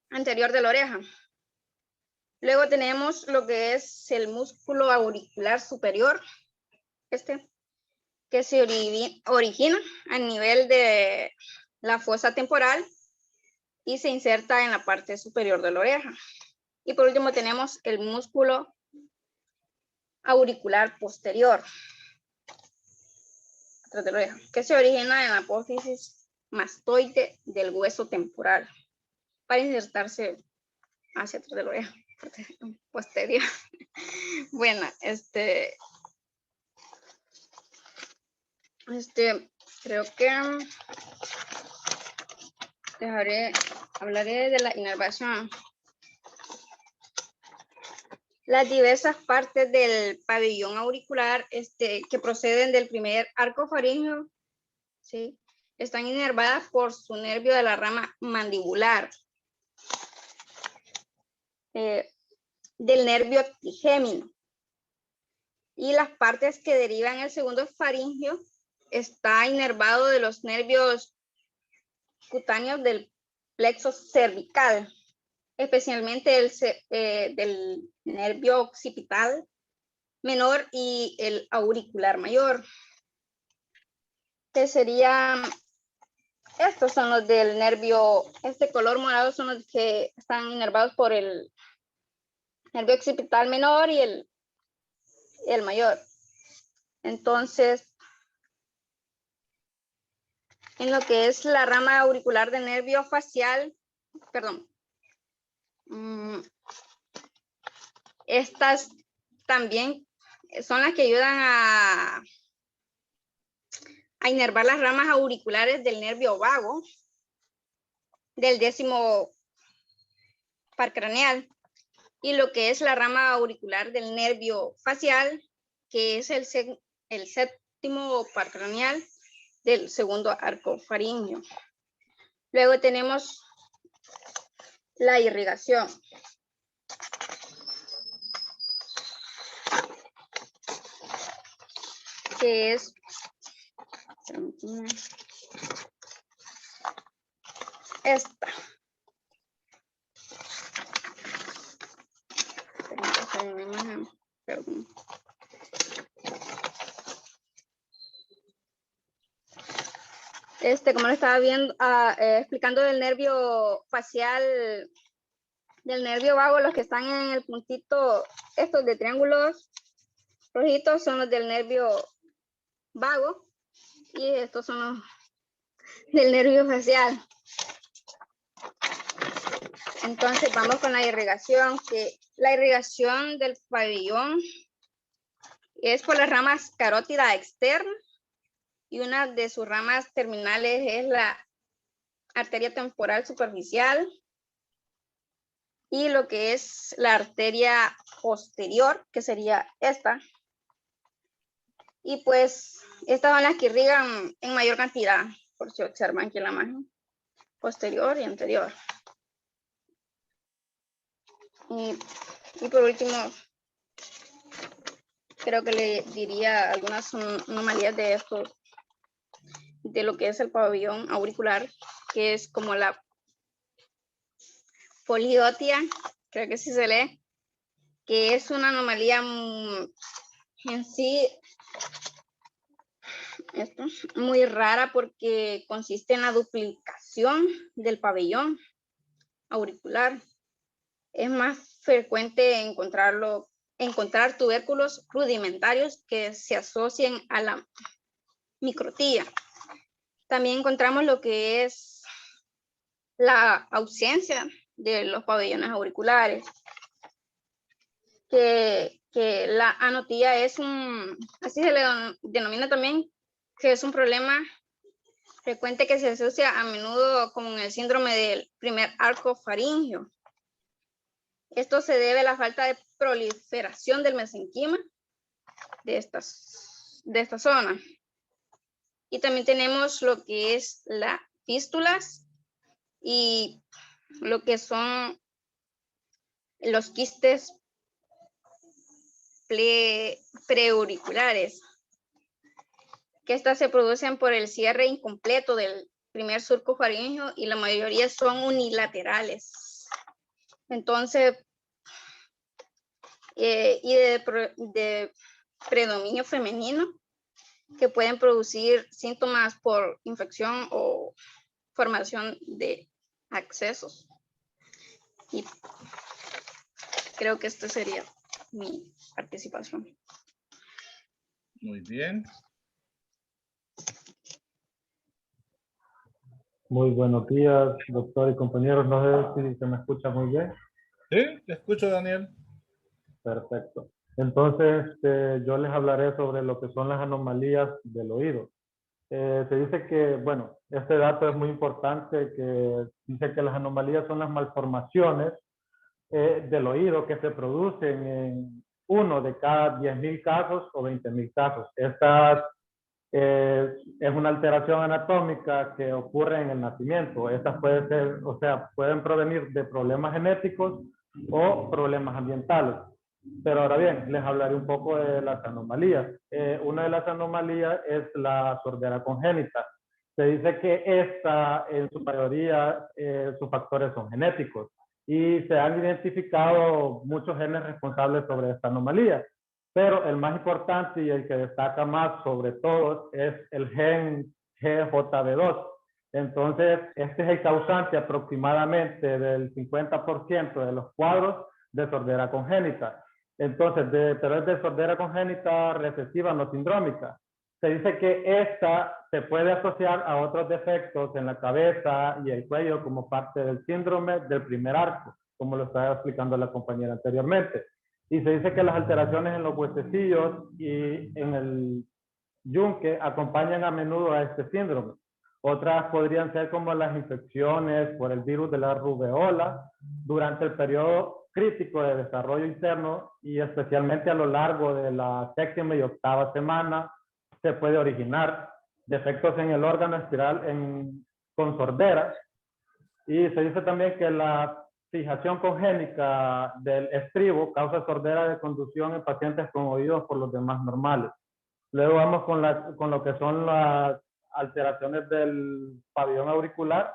anterior de la oreja. Luego tenemos lo que es el músculo auricular superior, que se origina a nivel de la fosa temporal y se inserta en la parte superior de la oreja. Y por último tenemos el músculo auricular posterior, atrás de la oreja, que se origina en la apófisis mastoide del hueso temporal para insertarse hacia atrás de la oreja posterior. Bueno, creo que hablaré de la inervación. Las diversas partes del pabellón auricular que proceden del primer arco faríngeo, ¿sí?, están inervadas por su nervio de la rama mandibular, del nervio trigémino. Y las partes que derivan el segundo faringio está inervado de los nervios cutáneos del plexo cervical, especialmente del nervio occipital menor y el auricular mayor, que serían, estos son los del nervio, este color morado son los que están inervados por el nervio occipital menor y el mayor. Entonces, en lo que es la rama auricular del nervio facial, perdón, estas también son las que ayudan a inervar las ramas auriculares del nervio vago, del 10º par craneal, y lo que es la rama auricular del nervio facial, que es el 7º par craneal del 2º arco faríngeo. Luego tenemos la irrigación. Que es esta. Perdón. Como lo estaba viendo, explicando del nervio facial, del nervio vago, los que están en el puntito, estos de triángulos rojitos son los del nervio vago y estos son los del nervio facial. Entonces vamos con la irrigación, que la irrigación del pabellón es por las ramas carótida externa y una de sus ramas terminales es la arteria temporal superficial y lo que es la arteria posterior, que sería esta. Y pues estas son las que irrigan en mayor cantidad, por si observan aquí en la imagen, posterior y anterior. Y por último, creo que le diría algunas anomalías de esto, de lo que es el pabellón auricular, que es como la poliotia, creo que sí se lee, que es una anomalía en sí muy rara porque consiste en la duplicación del pabellón auricular. Es más frecuente encontrar tubérculos rudimentarios que se asocian a la microtía. También encontramos lo que es la ausencia de los pabellones auriculares, que la anotía es así se le denomina también, que es un problema frecuente que se asocia a menudo con el síndrome del primer arco faríngeo. Esto se debe a la falta de proliferación del mesenquima de esta zona. Y también tenemos lo que es las fístulas y lo que son los quistes preauriculares, que estas se producen por el cierre incompleto del primer surco faríngeo y la mayoría son unilaterales. Entonces, y de predominio femenino, que pueden producir síntomas por infección o formación de accesos. Y creo que esta sería mi participación. Muy bien. Muy buenos días, doctor y compañeros. No sé si se me escucha muy bien. Sí, te escucho, Daniel. Perfecto. Entonces, yo les hablaré sobre lo que son las anomalías del oído. Se dice que, bueno, este dato es muy importante, que dice que las anomalías son las malformaciones del oído que se producen en 1 de cada 10,000 casos o 20,000 casos. Esta es una alteración anatómica que ocurre en el nacimiento. Estas pueden ser, o sea, pueden provenir de problemas genéticos o problemas ambientales. Pero ahora bien, les hablaré un poco de las anomalías. Una de las anomalías es la sordera congénita. Se dice que esta, en su mayoría, sus factores son genéticos y se han identificado muchos genes responsables sobre esta anomalía. Pero el más importante y el que destaca más sobre todos es el gen GJB2. Entonces, este es el causante aproximadamente del 50% de los cuadros de sordera congénita. Entonces, pero es de sordera congénita recesiva, no sindrómica. Se dice que esta se puede asociar a otros defectos en la cabeza y el cuello como parte del síndrome del primer arco, como lo estaba explicando la compañera anteriormente. Y se dice que las alteraciones en los huesecillos y en el yunque acompañan a menudo a este síndrome. Otras podrían ser como las infecciones por el virus de la rubeola durante el periodo crítico de desarrollo interno y especialmente a lo largo de la 7ª y 8ª semana se puede originar defectos en el órgano espiral con sordera. Y se dice también que la fijación congénita del estribo causa sordera de conducción en pacientes con oídos por los demás normales. Luego vamos con lo que son las alteraciones del pabellón auricular,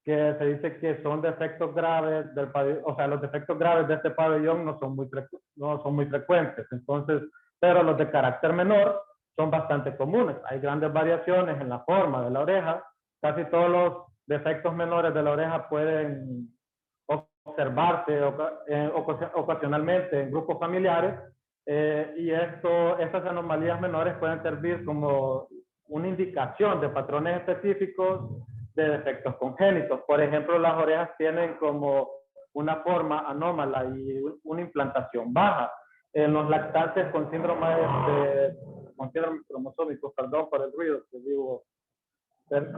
que se dice que son defectos graves del pabellón, o sea, los defectos graves de este pabellón no son muy frecuentes. Entonces, pero los de carácter menor son bastante comunes. Hay grandes variaciones en la forma de la oreja. Casi todos los defectos menores de la oreja pueden observarse ocasionalmente en grupos familiares y estas anomalías menores pueden servir como una indicación de patrones específicos de defectos congénitos. Por ejemplo, las orejas tienen como una forma anómala y una implantación baja. En los lactantes con síndrome cromosómico, perdón por el ruido, que vivo en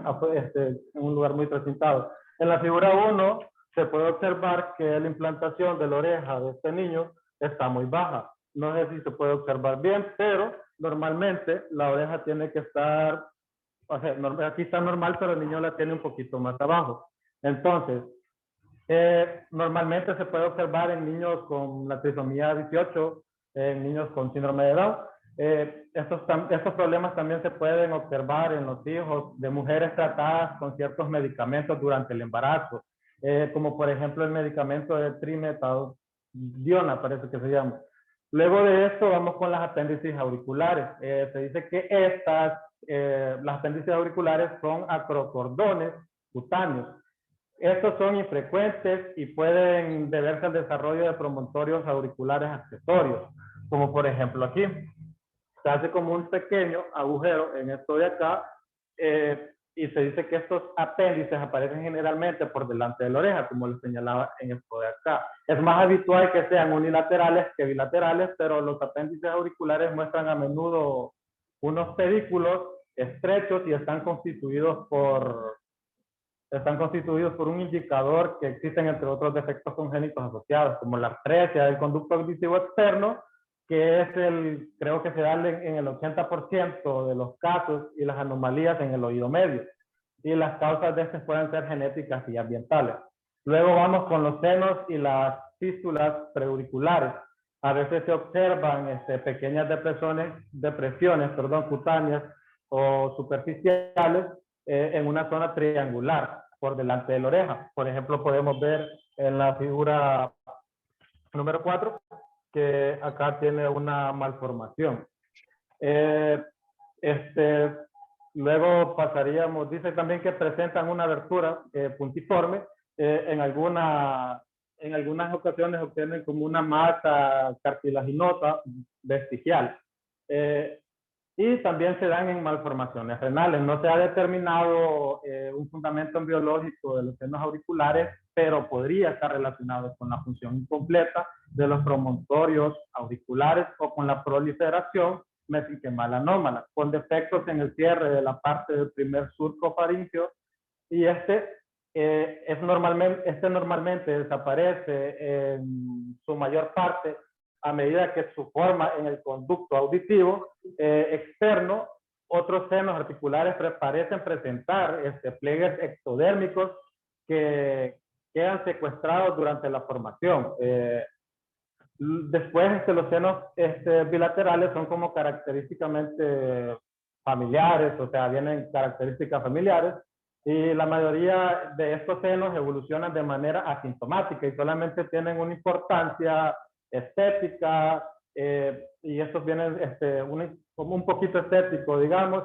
un lugar muy precintado. En la figura 1 se puede observar que la implantación de la oreja de este niño está muy baja. No sé si se puede observar bien, pero normalmente la oreja tiene que estar, o sea, aquí está normal, pero el niño la tiene un poquito más abajo. Entonces, normalmente se puede observar en niños con la trisomía 18, en niños con síndrome de Down. Estos problemas también se pueden observar en los hijos de mujeres tratadas con ciertos medicamentos durante el embarazo, como por ejemplo el medicamento de trimetadiona, parece que se llama. Luego de esto vamos con las apéndices auriculares. Se dice que las apéndices auriculares son acrocordones cutáneos. Estos son infrecuentes y pueden deberse al desarrollo de promontorios auriculares accesorios, como por ejemplo aquí. Se hace como un pequeño agujero en esto de acá y se dice que estos apéndices aparecen generalmente por delante de la oreja, como les señalaba en esto de acá. Es más habitual que sean unilaterales que bilaterales, pero los apéndices auriculares muestran a menudo unos pedículos estrechos y están constituidos por un indicador que existen entre otros defectos congénitos asociados, como la atresia del conducto auditivo externo, que es creo que se da en el 80% de los casos, y las anomalías en el oído medio. Y las causas de estas pueden ser genéticas y ambientales. Luego vamos con los senos y las fístulas preauriculares. A veces se observan pequeñas depresiones cutáneas o superficiales en una zona triangular por delante de la oreja. Por ejemplo, podemos ver en la figura número 4 que acá tiene una malformación. Luego pasaríamos, dice también que presentan una abertura puntiforme. En algunas ocasiones obtienen como una masa cartilaginosa vestigial. Y también se dan en malformaciones renales. No se ha determinado un fundamento biológico de los senos auriculares, pero podría estar relacionado con la función incompleta de los promontorios auriculares o con la proliferación mesenquimal anómala, con defectos en el cierre de la parte del primer surco faríngeo, y normalmente desaparece en su mayor parte a medida que su forma en el conducto auditivo externo. Otros senos articulares parecen presentar pliegues ectodérmicos que quedan secuestrados durante la formación. Después los senos bilaterales son como característicamente familiares, o sea, vienen características familiares, y la mayoría de estos senos evolucionan de manera asintomática y solamente tienen una importancia estética, y estos vienen como un poquito estético, digamos,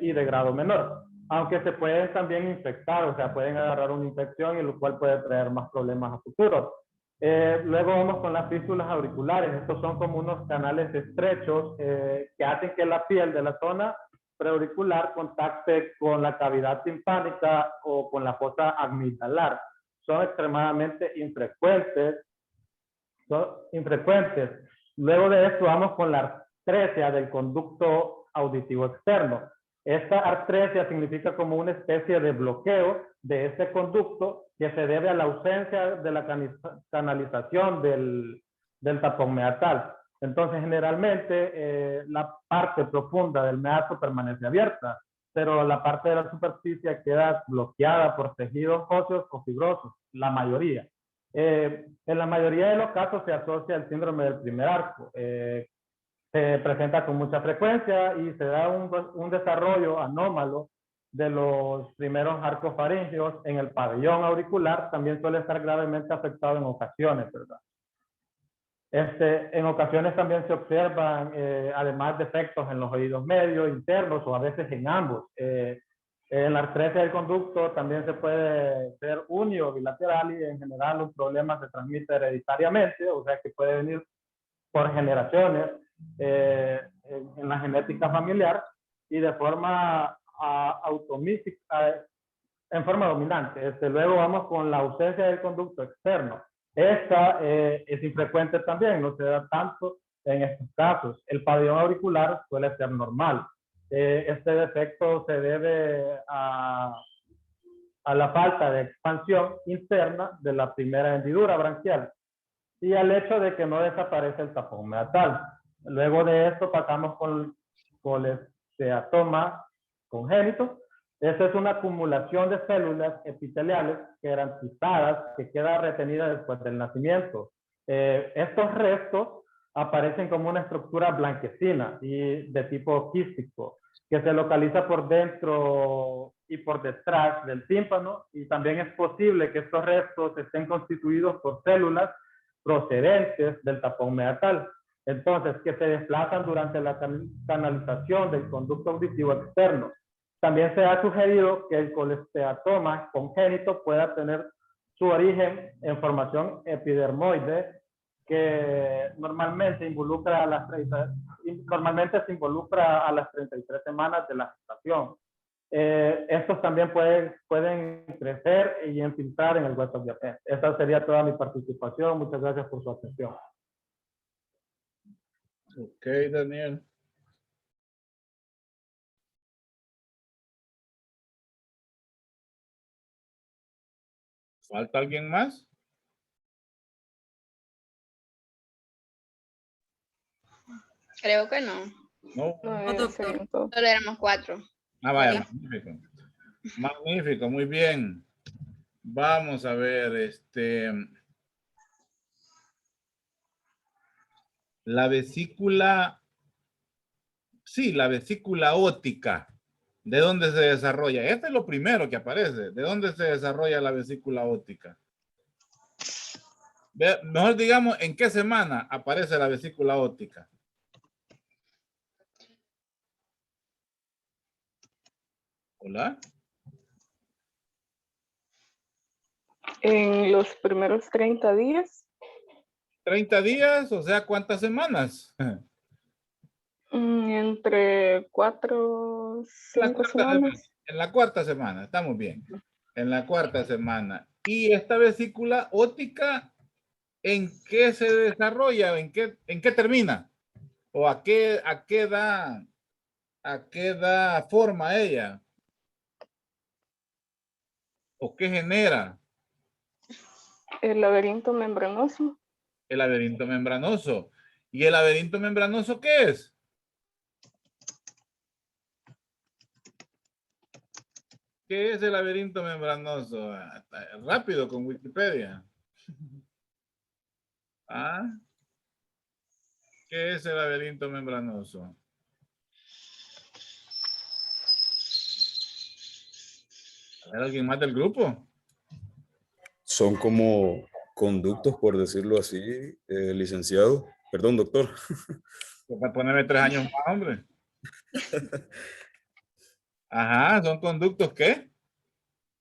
y de grado menor, aunque se pueden también infectar, o sea, pueden agarrar una infección, y lo cual puede traer más problemas a futuro. Luego vamos con las fístulas auriculares. Estos son como unos canales estrechos que hacen que la piel de la zona preauricular contacte con la cavidad timpánica o con la fosa amigdalar. Son extremadamente infrecuentes. Luego de esto vamos con la artresia del conducto auditivo externo. Esta artresia significa como una especie de bloqueo de este conducto que se debe a la ausencia de la canalización del tapón meatal. Entonces, generalmente, la parte profunda del meato permanece abierta, pero la parte de la superficie queda bloqueada por tejidos óseos o fibrosos, la mayoría. En la mayoría de los casos se asocia el síndrome del primer arco. Se presenta con mucha frecuencia y se da un desarrollo anómalo de los primeros arcos faríngeos en el pabellón auricular. También suele estar gravemente afectado en ocasiones, ¿verdad? En ocasiones también se observan, además, defectos en los oídos medios, internos, o a veces en ambos. En la artresia del conducto también se puede ser uni o bilateral, y en general un problema se transmite hereditariamente, o sea que puede venir por generaciones en la genética familiar y de forma automística, en forma dominante. Luego vamos con la ausencia del conducto externo. Esta es infrecuente también, no se da tanto en estos casos. El pabellón auricular suele ser normal. Este defecto se debe a la falta de expansión interna de la primera hendidura branquial y al hecho de que no desaparece el tapón meatal. Luego de esto pasamos con colesteatoma congénito. Esta es una acumulación de células epiteliales querantizadas que queda retenida después del nacimiento. Estos restos aparecen como una estructura blanquecina y de tipo quístico, que se localiza por dentro y por detrás del tímpano, y también es posible que estos restos estén constituidos por células procedentes del tapón meatal, entonces que se desplazan durante la canalización del conducto auditivo externo. También se ha sugerido que el colesteatoma congénito pueda tener su origen en formación epidermoide, que normalmente involucra a las 33 semanas de la gestación. Estos también pueden crecer y infiltrar en el hueso diapente. Esta sería toda mi participación. Muchas gracias por su atención. Ok, Daniel. ¿Falta alguien más? Creo que no. No. No, doctor. Solo éramos 4. Ah, vaya, magnífico. Magnífico, muy bien. Vamos a ver, la vesícula, sí, la vesícula óptica. ¿De dónde se desarrolla? Este es lo primero que aparece. ¿De dónde se desarrolla la vesícula óptica? Mejor digamos, ¿en qué semana aparece la vesícula óptica? ¿Hola? En los primeros 30 días. 30 días, o sea, ¿cuántas semanas? Entre 4, La 5 cuarta semana. semanas. En la cuarta semana, estamos bien. En la cuarta semana. ¿Y esta vesícula óptica en qué se desarrolla? ¿En qué termina? ¿O a qué da forma ella? ¿O qué genera? El laberinto membranoso. El laberinto membranoso. ¿Y el laberinto membranoso qué es? ¿Qué es el laberinto membranoso? Rápido con Wikipedia. ¿Ah? ¿Qué es el laberinto membranoso? ¿Hay alguien más del grupo? Son como conductos, por decirlo así, licenciado. Perdón, doctor. Para ponerme 3 años más, hombre. Ajá, ¿son conductos qué?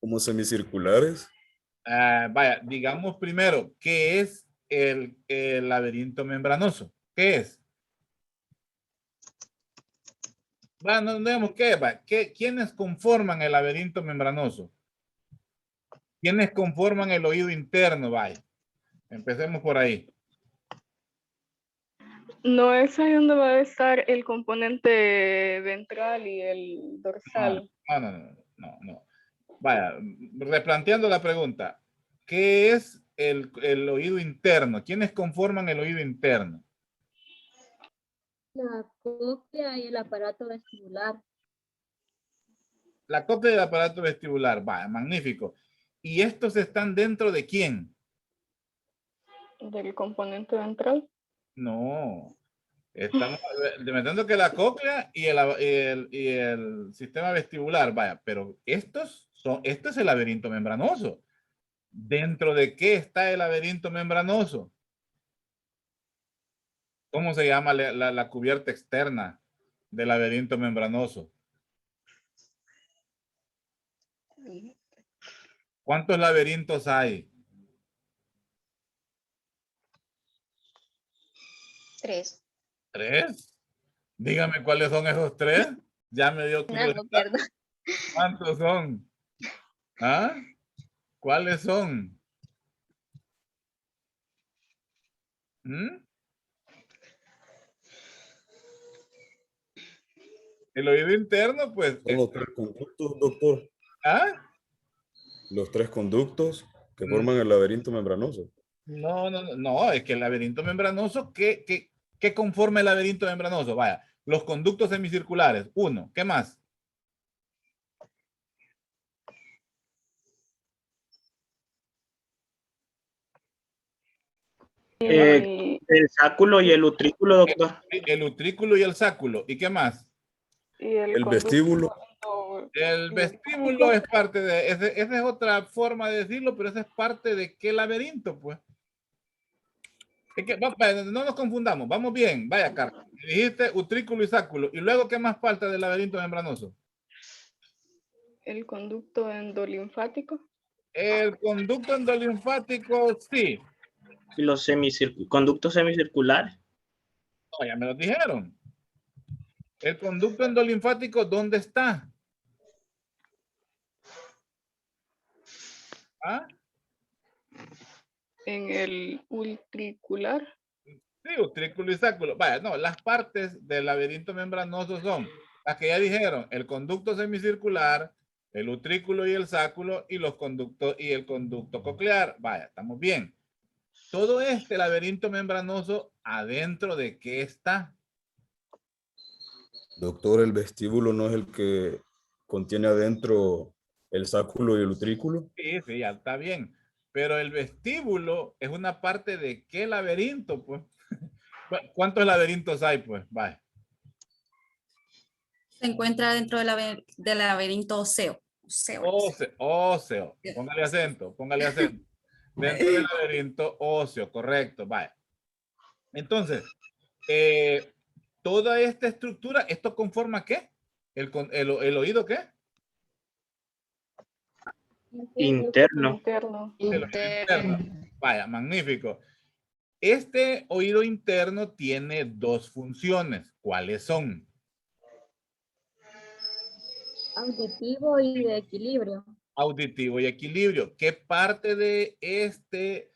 Como semicirculares. Vaya, digamos primero, ¿qué es el laberinto membranoso? ¿Qué es? Bueno, no digamos qué, ¿quiénes conforman el laberinto membranoso? ¿Quiénes conforman el oído interno? Vaya, empecemos por ahí. No es ahí donde va a estar el componente ventral y el dorsal. No. Vaya, replanteando la pregunta. ¿Qué es el oído interno? ¿Quiénes conforman el oído interno? La cóclea y el aparato vestibular. La cóclea del aparato vestibular. Vaya, magnífico. ¿Y estos están dentro de quién? Del componente ventral. No. Estamos metiendo que la cóclea y el sistema vestibular. Vaya, pero este es el laberinto membranoso. ¿Dentro de qué está el laberinto membranoso? ¿Cómo se llama la cubierta externa del laberinto membranoso? ¿Cuántos laberintos hay? 3. ¿3? Dígame cuáles son esos 3. Ya me dio curiosidad. No, perdón. ¿Cuántos son? ¿Ah? ¿Cuáles son? ¿Mm? El oído interno, pues. Son los 3 conductos, doctor. ¿Ah? Los 3 conductos que forman el laberinto membranoso. No, es que el laberinto membranoso, ¿qué conforma el laberinto membranoso? Vaya, los conductos semicirculares. 1, ¿qué más? El sáculo y el utrículo, doctor. El utrículo y el sáculo. ¿Y qué más? Y El vestíbulo. El vestíbulo es parte de, esa es otra forma de decirlo, pero esa es parte de qué laberinto, pues. Es que, no nos confundamos, vamos bien, vaya, Carlos. Dijiste utrículo y sáculo, y luego, ¿qué más falta del laberinto membranoso? El conducto endolinfático. El conducto endolinfático, sí. Y los conductos semicirculares. No, ya me lo dijeron. El conducto endolinfático, ¿dónde está? ¿Ah? En el utricular. Sí, utrículo y sáculo. Vaya, no, las partes del laberinto membranoso son las que ya dijeron, el conducto semicircular, el utrículo y el sáculo, y los conductos y el conducto coclear. Vaya, estamos bien. Todo este laberinto membranoso, ¿adentro de qué está? Doctor, ¿el vestíbulo no es el que contiene adentro el sáculo y el utrículo? Sí, ya está bien. Pero el vestíbulo es una parte de qué laberinto, pues. ¿Cuántos laberintos hay, pues? Vaya. Se encuentra dentro del laberinto óseo. Óseo. Póngale acento, póngale acento. Dentro del laberinto óseo, correcto. Vaya. Entonces, toda esta estructura, ¿esto conforma qué? ¿El oído qué? Interno. Interno. El oído interno. Vaya, magnífico. Este oído interno tiene dos funciones. ¿Cuáles son? Auditivo y de equilibrio. Auditivo y equilibrio. ¿Qué parte de este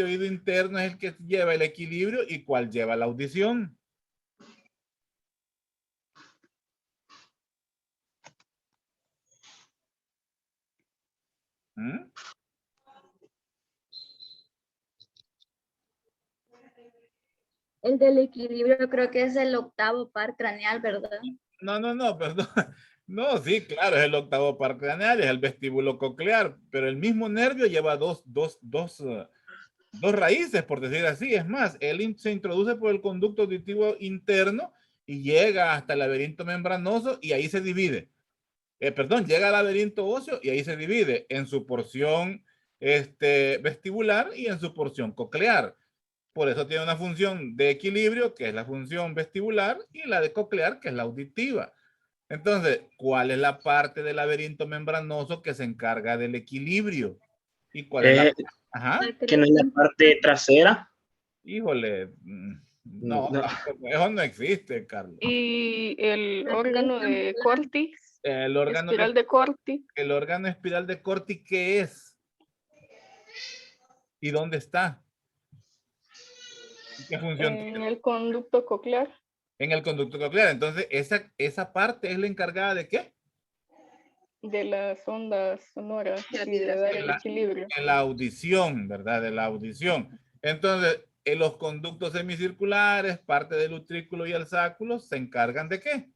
oído interno es el que lleva el equilibrio y cuál lleva la audición? ¿Mm? El del equilibrio creo que es el octavo par craneal, ¿verdad? No, perdón. No, sí, claro, es el octavo par craneal, es el vestíbulo coclear, pero el mismo nervio lleva dos raíces, por decir así. Es más, él se introduce por el conducto auditivo interno y llega hasta el laberinto membranoso y ahí se divide. Llega al laberinto óseo y ahí se divide en su porción vestibular y en su porción coclear. Por eso tiene una función de equilibrio, que es la función vestibular, y la de coclear, que es la auditiva. Entonces, ¿cuál es la parte del laberinto membranoso que se encarga del equilibrio? ¿Y cuál es la? Ajá. Que no es la parte trasera. Híjole, no, tampoco, eso no existe, Carlos. Y el órgano de Corti. El órgano espiral de Corti. El órgano espiral de Corti, ¿qué es? ¿Y dónde está? ¿Qué función tiene? En el conducto coclear. En el conducto coclear. Entonces, esa parte es la encargada ¿de qué? De las ondas sonoras y de dar el equilibrio. En la audición, ¿verdad? De la audición. Entonces, en los conductos semicirculares, parte del utrículo y el sáculo, ¿se encargan de qué?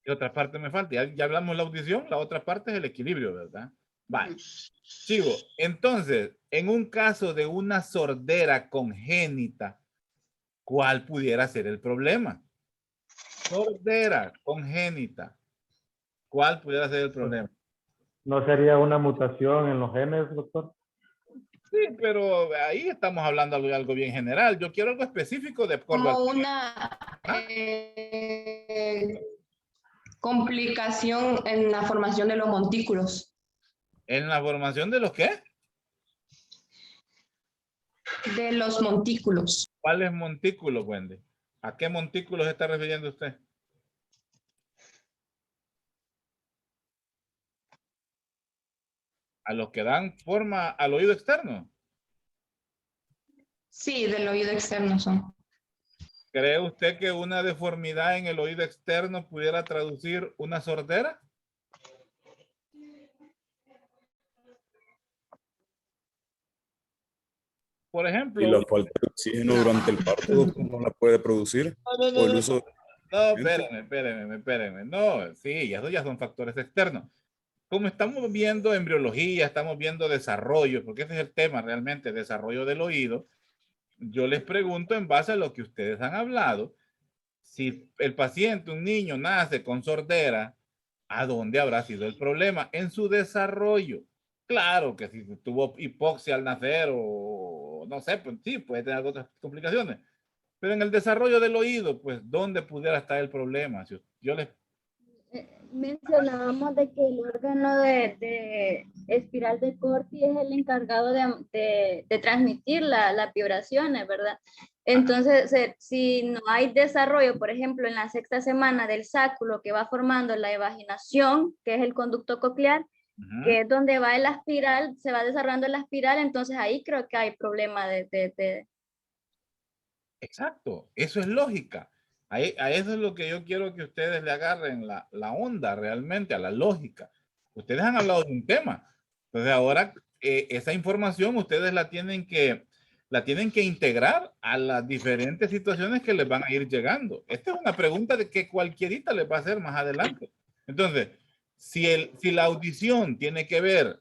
¿Qué otra parte me falta? Ya hablamos de la audición, la otra parte es el equilibrio, ¿verdad? Vale. Sigo. Entonces, en un caso de una sordera congénita, ¿cuál pudiera ser el problema? Sordera congénita. ¿Cuál pudiera ser el problema? ¿No sería una mutación en los genes, doctor? Sí, pero ahí estamos hablando de algo bien general. Yo quiero algo específico de acuerdo como una complicación en la formación de los montículos. ¿En la formación de los qué? De los montículos. ¿Cuáles montículos, Wendy? ¿A qué montículos se está refiriendo usted? ¿A los que dan forma al oído externo? Sí, del oído externo son. ¿Cree usted que una deformidad en el oído externo pudiera traducir una sordera? Por ejemplo. ¿Y la falta de oxígeno durante el parto no la puede producir? ¿O el uso? No, espérenme. No, sí, esos ya son factores externos. Como estamos viendo embriología, estamos viendo desarrollo, porque ese es el tema realmente, desarrollo del oído. Yo les pregunto en base a lo que ustedes han hablado, si el paciente, un niño, nace con sordera, ¿a dónde habrá sido el problema? En su desarrollo. Claro que si tuvo hipoxia al nacer o no sé, pues sí, puede tener otras complicaciones. Pero en el desarrollo del oído, pues, ¿dónde pudiera estar el problema? Si yo les... Mencionábamos de que el órgano de espiral de Corti es el encargado de transmitir las vibraciones, ¿verdad? Entonces, si no hay desarrollo, por ejemplo, en la sexta semana del sáculo que va formando la evaginación, que es el conducto coclear, que es donde va la espiral, se va desarrollando la espiral, entonces ahí creo que hay problema Exacto, eso es lógica. A eso es lo que yo quiero que ustedes le agarren la onda realmente, a la lógica. Ustedes han hablado de un tema. Entonces ahora esa información ustedes la tienen que integrar a las diferentes situaciones que les van a ir llegando. Esta es una pregunta de que cualquierita les va a hacer más adelante. Entonces, si la audición tiene que ver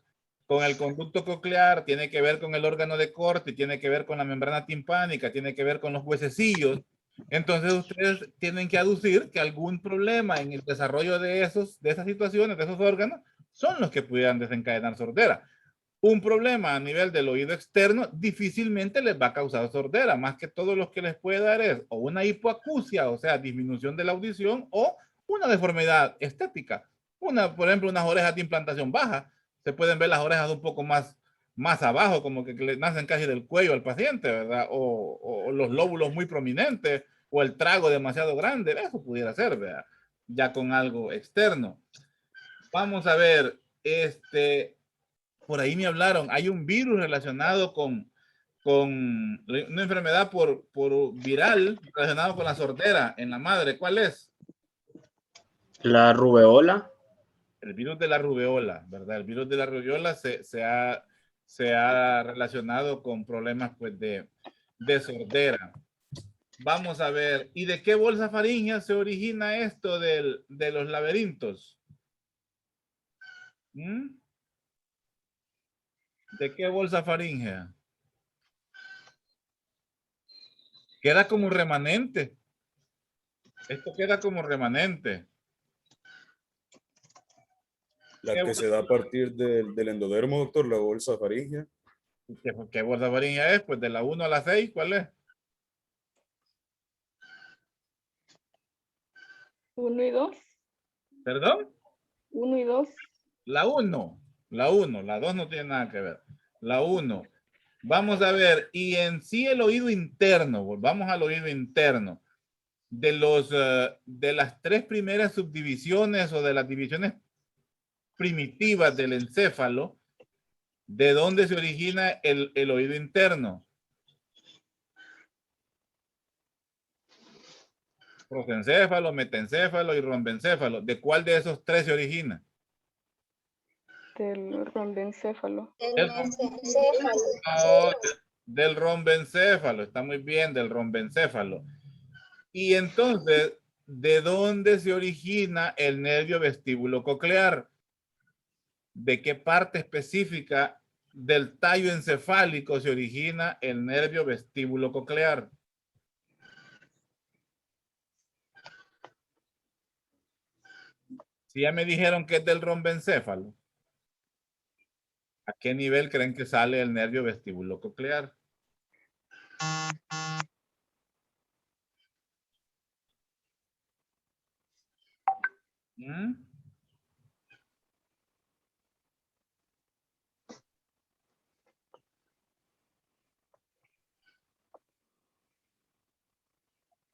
con el conducto coclear, tiene que ver con el órgano de corte, tiene que ver con la membrana timpánica, tiene que ver con los huesecillos. Entonces ustedes tienen que aducir que algún problema en el desarrollo de esas situaciones, de esos órganos, son los que pudieran desencadenar sordera. Un problema a nivel del oído externo difícilmente les va a causar sordera, más que todo lo que les puede dar es o una hipoacusia, o sea, disminución de la audición, o una deformidad estética. Por ejemplo, unas orejas de implantación baja, se pueden ver las orejas un poco más abajo, como que le nacen casi del cuello al paciente, ¿verdad? O los lóbulos muy prominentes, o el trago demasiado grande, eso pudiera ser, ¿verdad? Ya con algo externo. Vamos a ver, por ahí me hablaron, hay un virus relacionado con una enfermedad por viral relacionado con la sordera en la madre. ¿Cuál es? La rubeola. El virus de la rubeola, ¿verdad? El virus de la rubeola se ha relacionado con problemas pues, de sordera. Vamos a ver, ¿y de qué bolsa faríngea se origina esto de los laberintos? ¿De qué bolsa faríngea? Queda como remanente. Esto queda como remanente. La que se da a partir del endodermo, doctor, la bolsa faríngea. ¿Qué bolsa faríngea es? Pues de la 1 a la 6, ¿cuál es? 1 y 2. ¿Perdón? 1 y 2. La 1. La 1. La 2 no tiene nada que ver. La 1. Vamos a ver. Y en sí el oído interno. Volvamos al oído interno. De las 3 primeras subdivisiones o de las divisiones primitivas del encéfalo, ¿de dónde se origina el oído interno? Prosencéfalo, metencéfalo y rombencéfalo. ¿De cuál de esos 3 se origina? Del rombencéfalo. Del rombencéfalo. Está muy bien, del rombencéfalo. Y entonces, ¿de dónde se origina el nervio vestíbulo coclear? ¿De qué parte específica del tallo encefálico se origina el nervio vestíbulo coclear? Si ya me dijeron que es del rombencéfalo, ¿a qué nivel creen que sale el nervio vestíbulo coclear?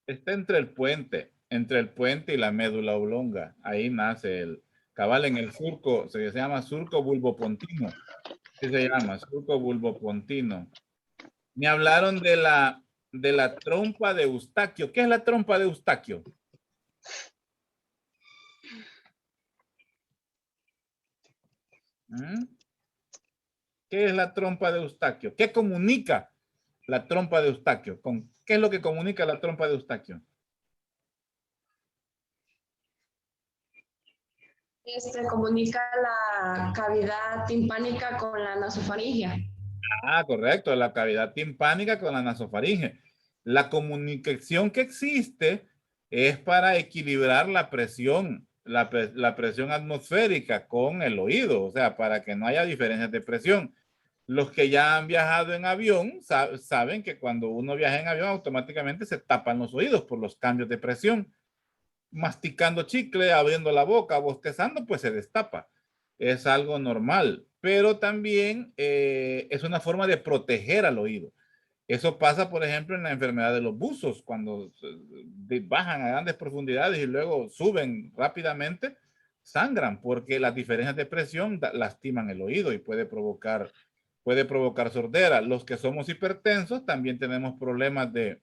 Está entre el puente y la médula oblonga. Ahí nace el cabal en el surco, se llama surco bulbopontino. ¿Qué se llama? Surco bulbopontino. Me hablaron de la trompa de Eustaquio. ¿Qué es la trompa de Eustaquio? ¿Qué es la trompa de Eustaquio? ¿Qué comunica la trompa de Eustaquio? ¿Qué es lo que comunica la trompa de Eustaquio? Comunica la cavidad timpánica con la nasofaringe. Ah, correcto, la cavidad timpánica con la nasofaringe. La comunicación que existe es para equilibrar la presión, la presión atmosférica con el oído, o sea, para que no haya diferencias de presión. Los que ya han viajado en avión saben que cuando uno viaja en avión automáticamente se tapan los oídos por los cambios de presión. Masticando chicle, abriendo la boca, bostezando, pues se destapa. Es algo normal, pero también es una forma de proteger al oído. Eso pasa, por ejemplo, en la enfermedad de los buzos, cuando bajan a grandes profundidades y luego suben rápidamente, sangran porque las diferencias de presión lastiman el oído y puede provocar sordera. Los que somos hipertensos también tenemos problemas de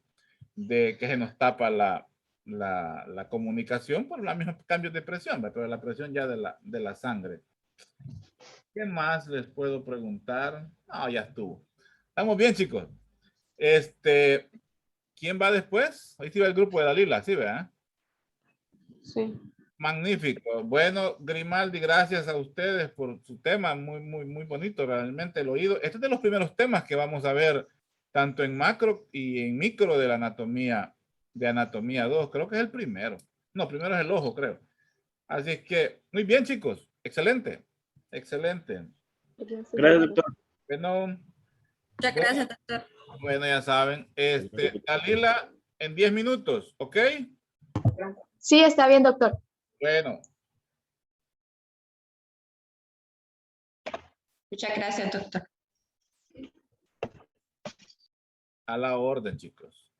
que se nos tapa la comunicación por los mismos cambios de presión, pero la presión ya de la sangre. ¿Qué más les puedo preguntar? No, ya estuvo. Estamos bien, chicos. ¿Quién va después? Ahí sí va el grupo de Dalila, ¿sí, verdad? Sí. Magnífico. Bueno, Grimaldi, gracias a ustedes por su tema, muy bonito realmente el oído. Este es de los primeros temas que vamos a ver tanto en macro y en micro de la anatomía, de anatomía 2. Creo que es el primero. No, primero es el ojo, creo. Así es que, muy bien, chicos. Excelente. Excelente. Gracias, doctor. Bueno, Muchas gracias, doctor. bueno, ya saben. Dalila, en 10 minutos, ¿ok? Sí, está bien, doctor. Bueno. Muchas gracias, doctor. A la orden, chicos.